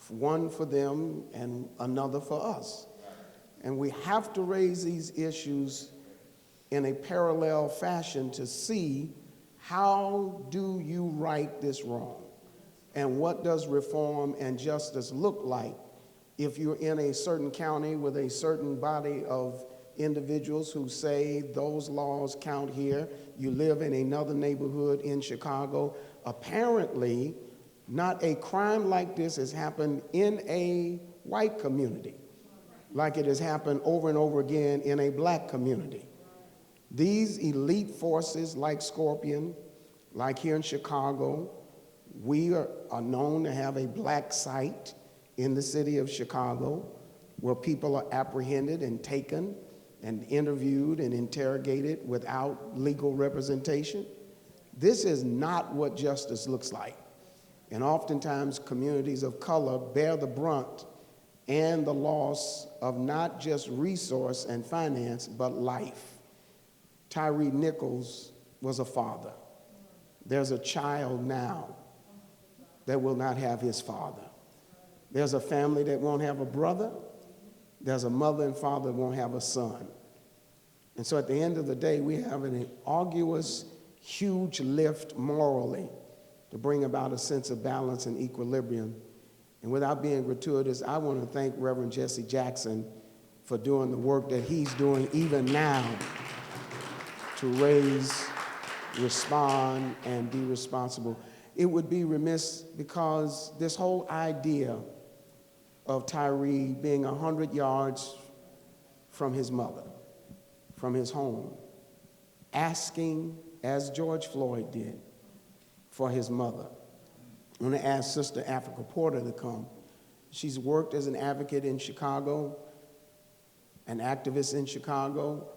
one for them and another for us. And we have to raise these issues in a parallel fashion to see how do you right this wrong? And what does reform and justice look like if you're in a certain county with a certain body of individuals who say those laws count here, you live in another neighborhood in Chicago. Apparently, not a crime like this has happened in a white community, like it has happened over and over again in a black community. These elite forces like Scorpion Like here in Chicago, we are known to have a black site in the city of Chicago where people are apprehended and taken and interviewed and interrogated without legal representation. This is not what justice looks like. And oftentimes communities of color bear the brunt and the loss of not just resource and finance, but life. Tyre Nichols was a father. There's a child now that will not have his father. There's a family that won't have a brother. There's a mother and father that won't have a son. And so at the end of the day, we have an arduous, huge lift morally to bring about a sense of balance and equilibrium. And without being gratuitous, I want to thank Reverend Jesse Jackson for doing the work that he's doing even now to raise, respond, and be responsible. It would be remiss because this whole idea of Tyre being 100 yards from his mother, from his home, asking, as George Floyd did, for his mother. I'm going to ask Sister Africa Porter to come. She's worked as an advocate in Chicago, an activist in Chicago,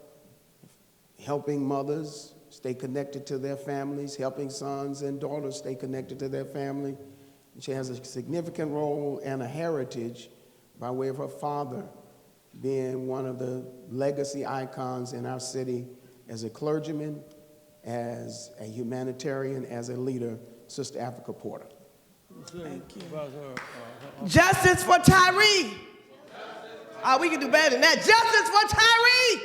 helping mothers stay connected to their families, helping sons and daughters stay connected to their family. She has a significant role and a heritage by way of her father being one of the legacy icons in our city as a clergyman, as a humanitarian, as a leader, Sister Africa Porter. Thank you. Justice for Tyre. Oh, we can do better than that. Justice for Tyre.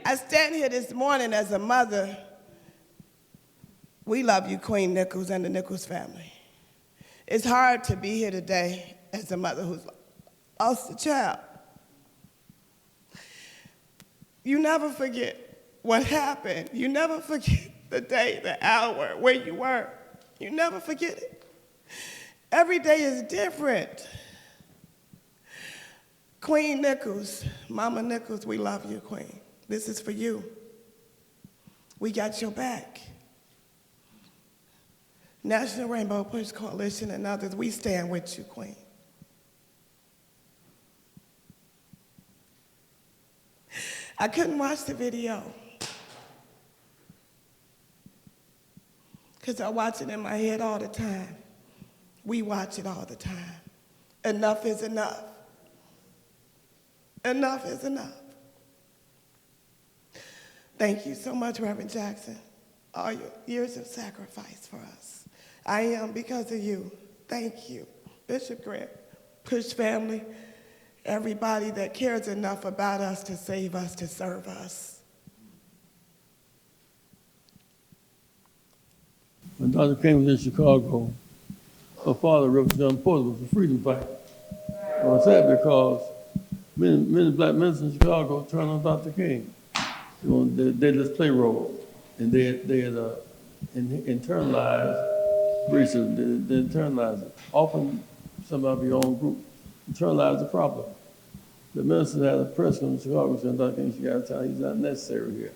I stand here this morning as a mother. We love you, Queen Nichols and the Nichols family. It's hard to be here today as a mother who's lost a child. You never forget what happened. You never forget the day, the hour, where you were. You never forget it. Every day is different. Queen Nichols, Mama Nichols, we love you, Queen. This is for you. We got your back. National Rainbow Push Coalition and others, we stand with you, Queen. I couldn't watch the video because I watch it in my head all the time. We watch it all the time. Enough is enough. Enough is enough. Thank you so much, Reverend Jackson. All your years of sacrifice for us. I am because of you. Thank you. Bishop Grant, Push family, everybody that cares enough about us to save us, to serve us. When Dr. King was in Chicago, her father, Reverend John Porter, was a freedom fighter. I was sad because many black ministers in Chicago turned on Dr. King. You know, they just play role, and they had internalized racism. They internalized it. Often, some of your own group internalize the problem. The minister had a press conference in Chicago saying, Dr. King, you got to tell he's not necessary here.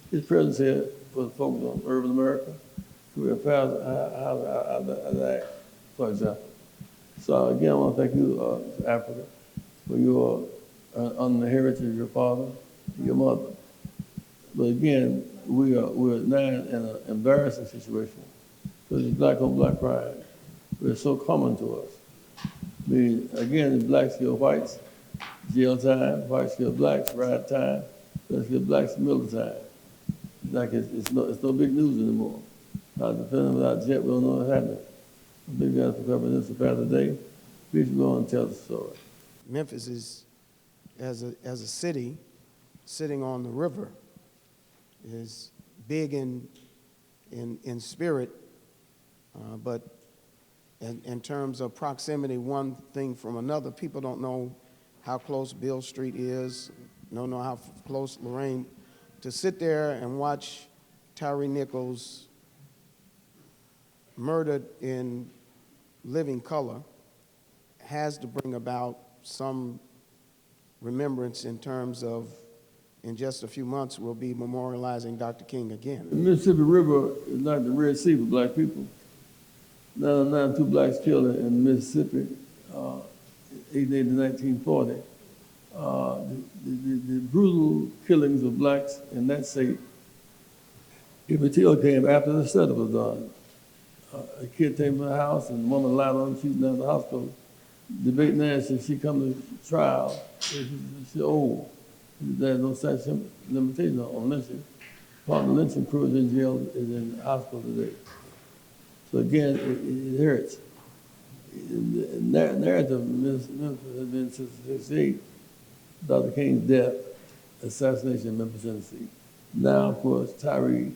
His presence here was focused on urban America, career affairs, how to act, for example. So again, I want to thank you, Africa, for your on the heritage of your father and your mother. But again, we're now in an embarrassing situation because it's black on black crime. It's so common to us. I mean, again, blacks kill whites, jail time, whites kill blacks, ride time, blacks kill blacks, middle time. Like it's no big news anymore. Not depending without jet, we don't know what's happening. Big guys for covering this about today. We should go on and tell the story. Memphis is, as a city, sitting on the river, is big in spirit, but in terms of proximity, one thing from another, people don't know how close Beale Street is, don't know how close Lorraine. To sit there and watch Tyre Nichols murdered in living color has to bring about some remembrance in terms of in just a few months, we'll be memorializing Dr. King again. The Mississippi River is like the Red Sea for black people. 902 blacks killed in Mississippi, 1880 to 1940. The brutal killings of blacks in that state, if a tale came after the study was done. A kid came to the house and the woman lied on him, shooting at the hospital. Debate Nancy, she come to trial. She's old. There's no such limitation on lynching. Part of the lynching crew is in jail, is in the hospital today. So again, it hurts. The narrative in Memphis has been since '68, Dr. King's death, assassination in Memphis, Tennessee. Now, of course, Tyre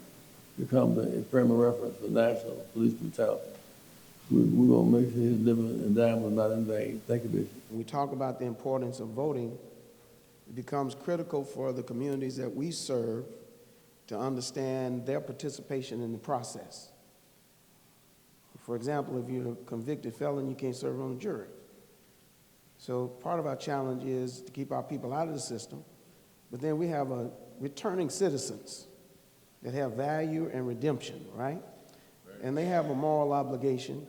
becomes a frame of reference for national police brutality. We're going to make sure his living and dying was not in vain. Thank you, Bishop. When we talk about the importance of voting, it becomes critical for the communities that we serve to understand their participation in the process. For example, if you're a convicted felon, you can't serve on a jury. So part of our challenge is to keep our people out of the system, but then we have returning citizens that have value and redemption, right? And they have a moral obligation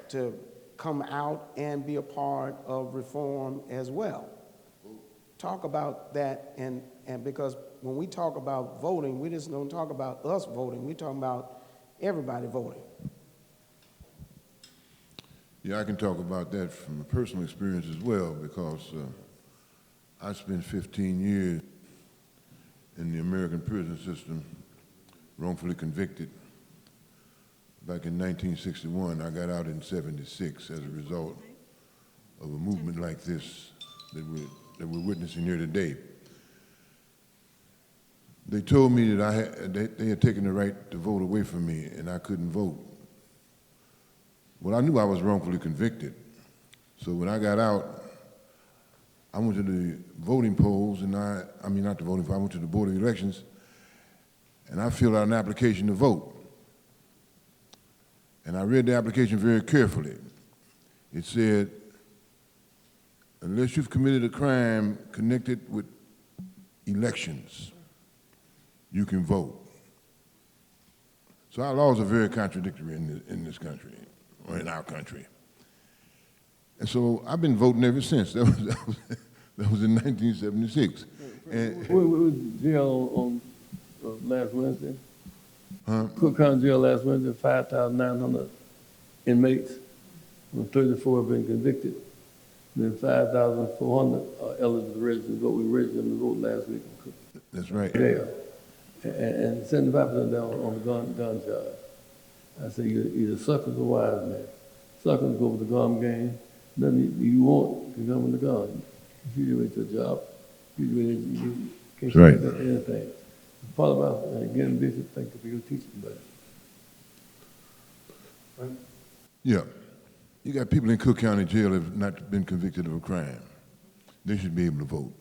to come out and be a part of reform as well. Talk about that, and because when we talk about voting, we just don't talk about us voting, we're talking about everybody voting. Yeah, I can talk about that from a personal experience as well, because I spent 15 years in the American prison system, wrongfully convicted. Back in 1961, I got out in '76 as a result of a movement like this that we're witnessing here today. They told me that they had taken the right to vote away from me and I couldn't vote. Well, I knew I was wrongfully convicted. So when I got out, I went to the voting polls, and I mean not the voting polls, I went to the Board of Elections, and I filled out an application to vote. And I read the application very carefully. It said, unless you've committed a crime connected with elections, you can vote. So our laws are very contradictory in this country, or in our country. And so I've been voting ever since. That was in 1976. And We was in jail on last Wednesday. Huh? Cook County Jail last Wednesday, 5,900 inmates, 34 have been convicted. And then 5,400 are eligible to register to vote. We registered them to vote last week in Cook That's right. Jail. And 75% down on the gun charge. I say you're either suckers or wise men. Suckers go with the gun game. Nothing you want can come with the gun. If you do it your job, you can't That's right. do anything. Part of our, again, Bishop, thank you for your teaching, but. Right? Yeah. You got people in Cook County Jail that have not been convicted of a crime. They should be able to vote.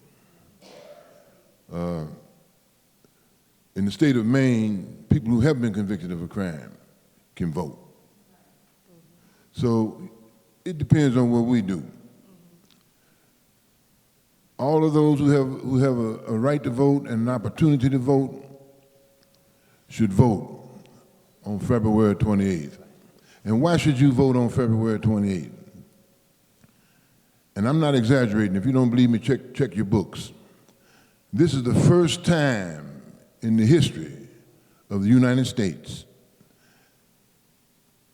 In the state of Maine, people who have been convicted of a crime can vote. So it depends on what we do. All of those who have a right to vote and an opportunity to vote should vote on February 28th. And why should you vote on February 28th? And I'm not exaggerating. If you don't believe me, check your books. This is the first time in the history of the United States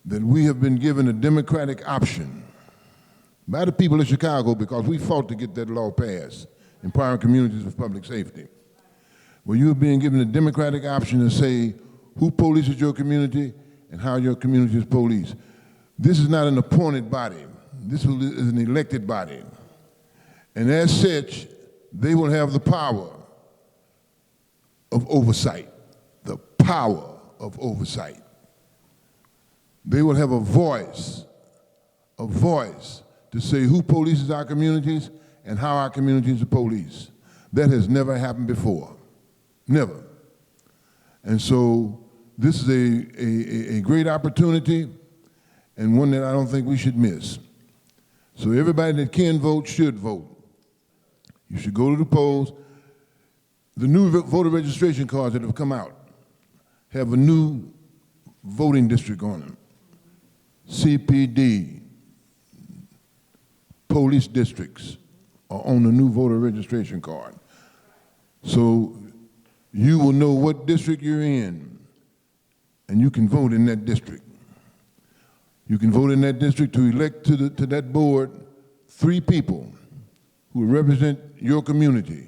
that we have been given a democratic option by the people of Chicago, because we fought to get that law passed, empowering communities of public safety. Well, you're being given a democratic option to say who polices your community and how your community is policed. This is not an appointed body. This is an elected body. And as such, they will have the power of oversight, the power of oversight. They will have a voice to say who polices our communities and how our communities are policed. That has never happened before, never. And so this is a great opportunity and one that I don't think we should miss. So everybody that can vote should vote. You should go to the polls. The new voter registration cards that have come out have a new voting district on them. CPD, police districts are on the new voter registration card. So you will know what district you're in, and you can vote in that district. You can vote in that district to elect to that board 3 people who represent your community,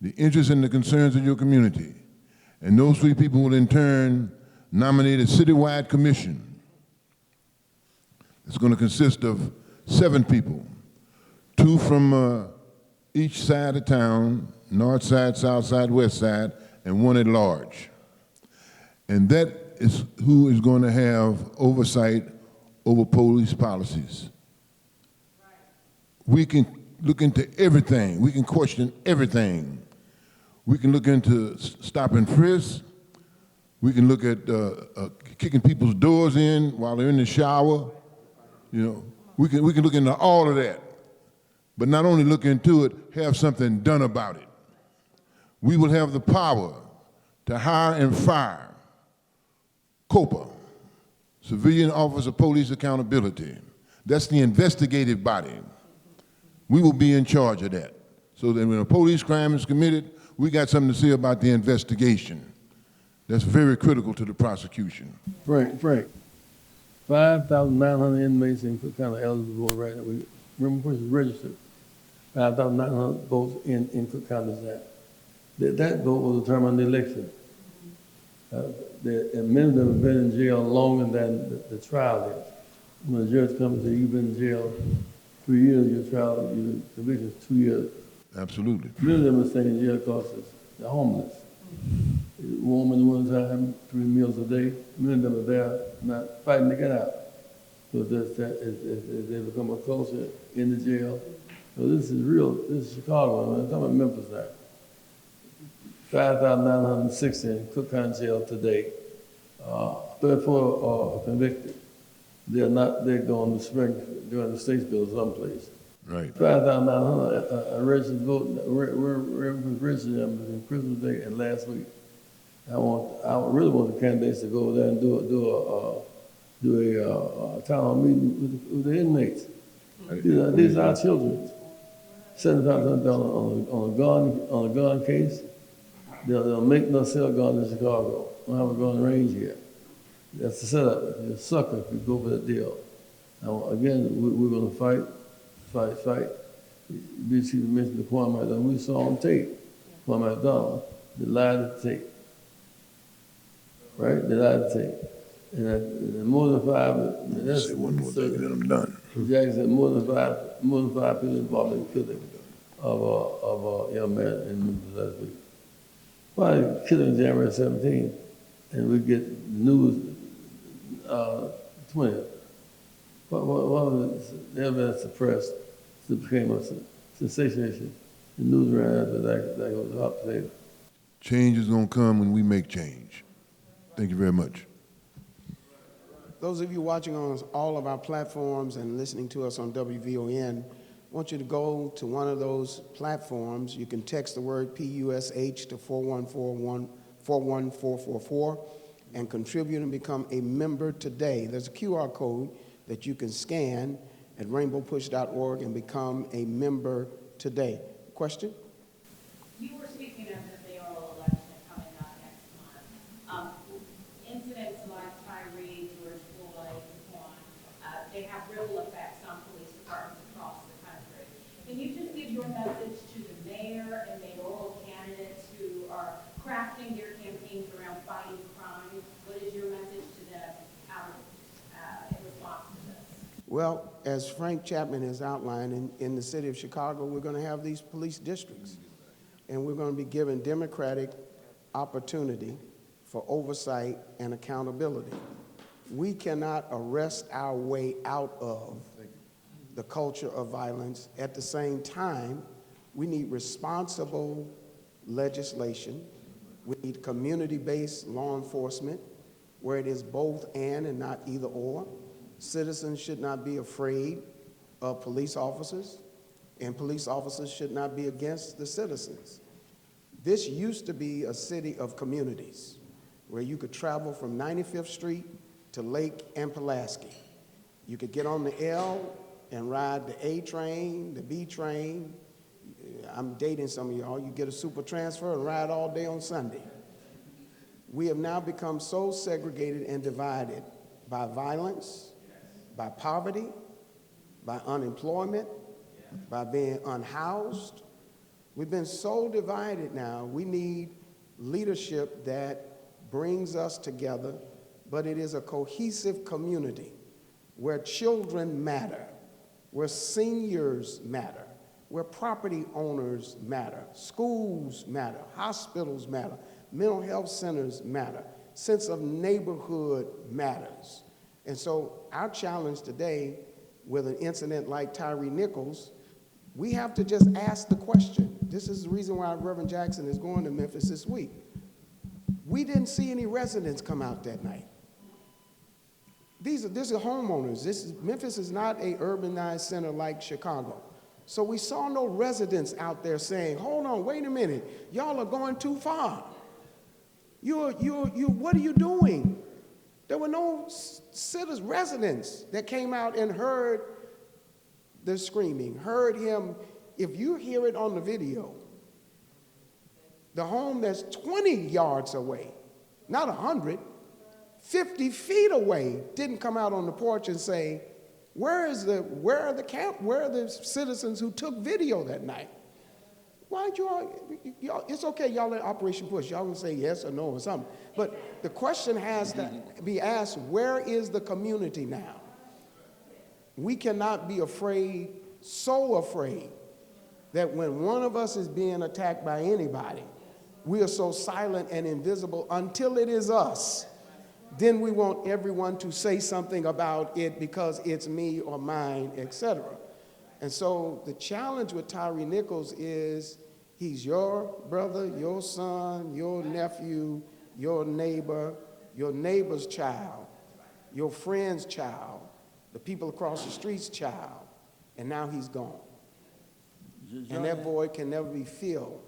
the interests and the concerns of your community. And those 3 people will in turn nominate a citywide commission. It's going to consist of 7 people, 2 from each side of town, north side, south side, west side, and 1 at large. And that is who is going to have oversight over police policies. We can look into everything. We can question everything. We can look into stop and frisk. We can look at kicking people's doors in while they're in the shower. You know, we can look into all of that. But not only look into it, have something done about it. We will have the power to hire and fire COPA, Civilian Office of Police Accountability. That's the investigative body. We will be in charge of that. So that when a police crime is committed, we got something to say about the investigation. That's very critical to the prosecution. Frank, 5,900 inmates in Cook County eligible to vote right now. We remember who's registered. 5,900 votes in Cook County. That vote will determine the election. Many of them have been in jail longer than the trial is. When the judge comes and says you've been in jail 3 years, your trial, your conviction is 2 years. Absolutely. Many of them are staying in jail because they're homeless. Warm in the winter time, 3 meals a day. Many of them are there not fighting to get out. So as they become a culture in the jail. So this is real. This is Chicago. I'm talking about Memphis now. 5,960 in Cook County Jail today. 34 are convicted. They're going to spring during the state's bill someplace. Right. 5,900 registered vote. We're registered them between Christmas Day and last week. I really want the candidates to go over there and do a town hall meeting with the inmates. These are our children. $75 on a gun case. They'll make no sell guns in Chicago. We don't have a gun range here. That's the setup. You're a sucker if you go for that deal. Now, again, we're going to fight. BC mentioned the Kwame McDonald. We saw on tape. Kwame McDonald, they lied to tape. Right? They lied to tape. And more than 5. That's Say one more thing, and then I'm done. Jackson said more than five people involved in the killing of a young man in Memphis last week. Why killing January 17th, and we get news 20th. Why was it evidence suppressed? It became a sensation issue. The news ran after that was hot potato. Change is going to come when we make change. Thank you very much. Those of you watching on all of our platforms and listening to us on WVON, I want you to go to one of those platforms. You can text the word PUSH to 41444 and contribute and become a member today. There's a QR code that you can scan at rainbowpush.org and become a member today. Question? You were speaking of the mayoral election coming up next month. Incidents like Tyre, George Floyd, they have ripple effects on police departments across the country. Can you just give your message to the mayor and mayoral candidates who are crafting their campaigns around fighting crime? What is your message to them in response to this? Well, as Frank Chapman has outlined, in the city of Chicago, we're going to have these police districts, and we're going to be given democratic opportunity for oversight and accountability. We cannot arrest our way out of the culture of violence. At the same time, we need responsible legislation. We need community-based law enforcement where it is both and not either or. Citizens should not be afraid of police officers, and police officers should not be against the citizens. This used to be a city of communities where you could travel from 95th Street to Lake and Pulaski. You could get on the L and ride the A train, the B train. I'm dating some of y'all. You get a super transfer and ride all day on Sunday. We have now become so segregated and divided by violence, by poverty, by unemployment, by being unhoused. We've been so divided now. We need leadership that brings us together, but it is a cohesive community where children matter, where seniors matter, where property owners matter, schools matter, hospitals matter, mental health centers matter, sense of neighborhood matters. And so our challenge today with an incident like Tyre Nichols, we have to just ask the question. This is the reason why Reverend Jackson is going to Memphis this week. We didn't see any residents come out that night. These are homeowners. Memphis is not an urbanized center like Chicago. So we saw no residents out there saying, hold on, wait a minute, y'all are going too far. What are you doing? There were no residents that came out and heard the screaming, heard him. If you hear it on the video, the home that's 20 yards away, not 100, 50 feet away, didn't come out on the porch and say, where are the citizens who took video that night? Why y'all, it's okay, y'all in Operation Push, y'all can say yes or no or something. But the question has to be asked, where is the community now? We cannot be afraid, so afraid, that when one of us is being attacked by anybody, we are so silent and invisible until it is us. Then we want everyone to say something about it because it's me or mine, etc. And so the challenge with Tyre Nichols is he's your brother, your son, your nephew, your neighbor, your neighbor's child, your friend's child, the people across the street's child, and now he's gone. And that void can never be filled.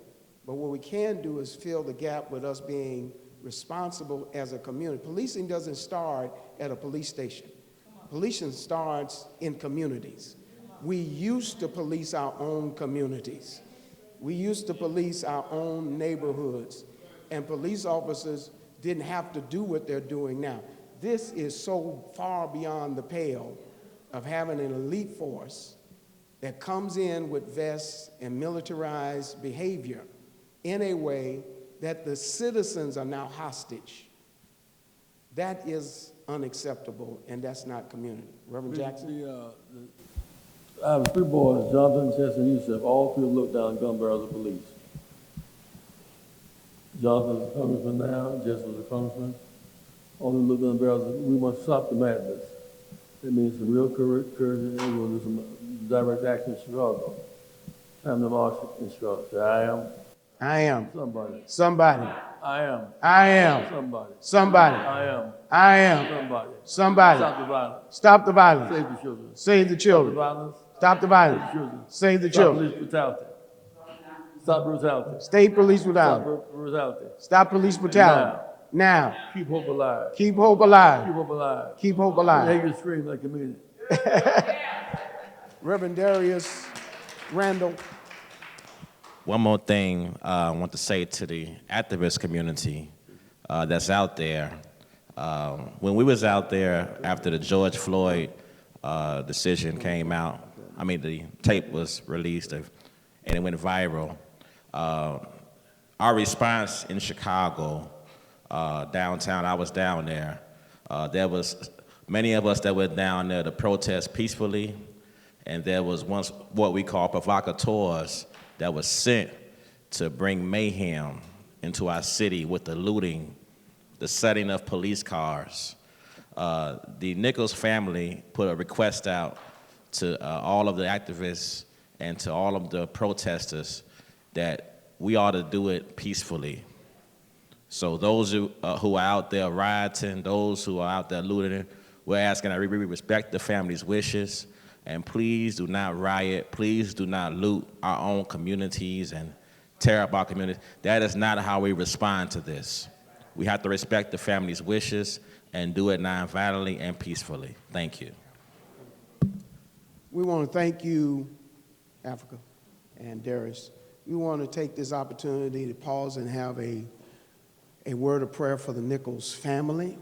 But what we can do is fill the gap with us being responsible as a community. Policing doesn't start at a police station. Policing starts in communities. We used to police our own communities. We used to police our own neighborhoods. And police officers didn't have to do what they're doing now. This is so far beyond the pale of having an elite force that comes in with vests and militarized behavior in a way that the citizens are now hostage. That is unacceptable, and that's not community. Reverend Jackson? I have three boys, Jonathan, Chess, and Yusuf. All three look down gun barrels of police. Jonathan is a congressman now, Jess was a congressman. All three look down barrels. We must stop the madness. It means some real courage, and we'll do some direct action in Chicago. Time to march in Chicago. Say, I am. Somebody. I am. Somebody. Somebody. I am. Somebody. Stop the violence. Save the children. Save the children. Stop the violence. Save the children. Police brutality. Stop brutality. State police brutality. Stop brutality. Stop police brutality. Now. Keep hope alive. Keep hope alive. Keep hope alive. Keep hope alive. Make you scream like a minute. Reverend Darius Randall. One more thing I want to say to the activist community that's out there. When we was out there after the George Floyd decision came out, the tape was released and it went viral. Our response in Chicago, downtown, I was down there. There was many of us that were down there to protest peacefully, and there was once what we call provocateurs that was sent to bring mayhem into our city with the looting, the setting of police cars. The Nichols family put a request out to all of the activists and to all of the protesters that we ought to do it peacefully. So those who are out there rioting, those who are out there looting, we're asking that we respect the family's wishes, and please do not riot, please do not loot our own communities and tear up our community. That is not how we respond to this. We have to respect the family's wishes and do it nonviolently and peacefully. Thank you. We want to thank you, Africa and Darius. We want to take this opportunity to pause and have a word of prayer for the Nichols family.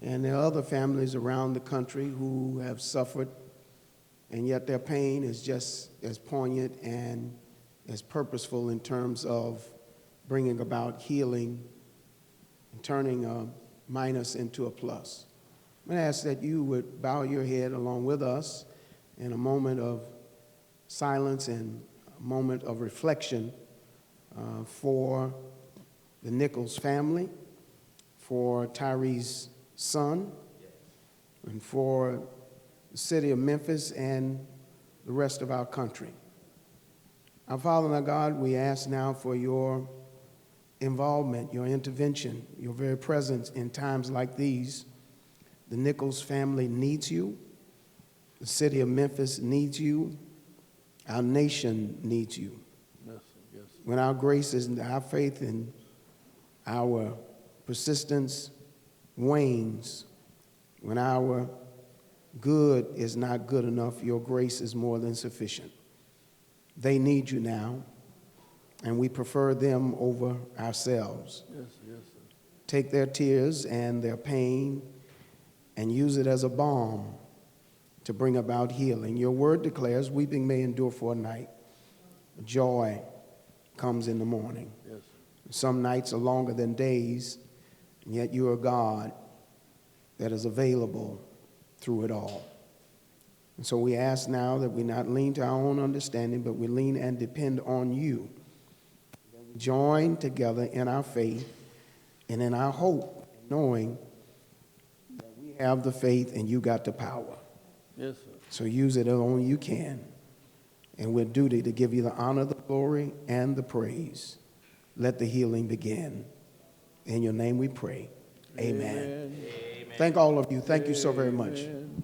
And there are other families around the country who have suffered, and yet their pain is just as poignant and as purposeful in terms of bringing about healing and turning a minus into a plus. I'm going to ask that you would bow your head along with us in a moment of silence and a moment of reflection for the Nichols family, for Tyre's son, and for the city of Memphis and the rest of our country. Our Father and our God, we ask now for your involvement, your intervention, your very presence in times like these. The Nichols family needs you. The city of Memphis needs you. Our nation needs you. Yes, sir. Yes, sir. When our grace and our faith and our persistence wanes, when our good is not good enough, your grace is more than sufficient. They need you now, and we prefer them over ourselves. Yes, sir. Yes, sir. Take their tears and their pain and use it as a balm to bring about healing. Your word declares, weeping may endure for a night, but joy comes in the morning. Yes, sir. Some nights are longer than days, and yet you are God that is available through it all. And so we ask now that we not lean to our own understanding, but we lean and depend on you. That we join together in our faith and in our hope, knowing that we have the faith and you got the power. Yes, sir. So use it as only you can. And we're duty to give you the honor, the glory, and the praise. Let the healing begin. In your name we pray. Amen. Amen. Thank all of you. Thank you so very much. Amen.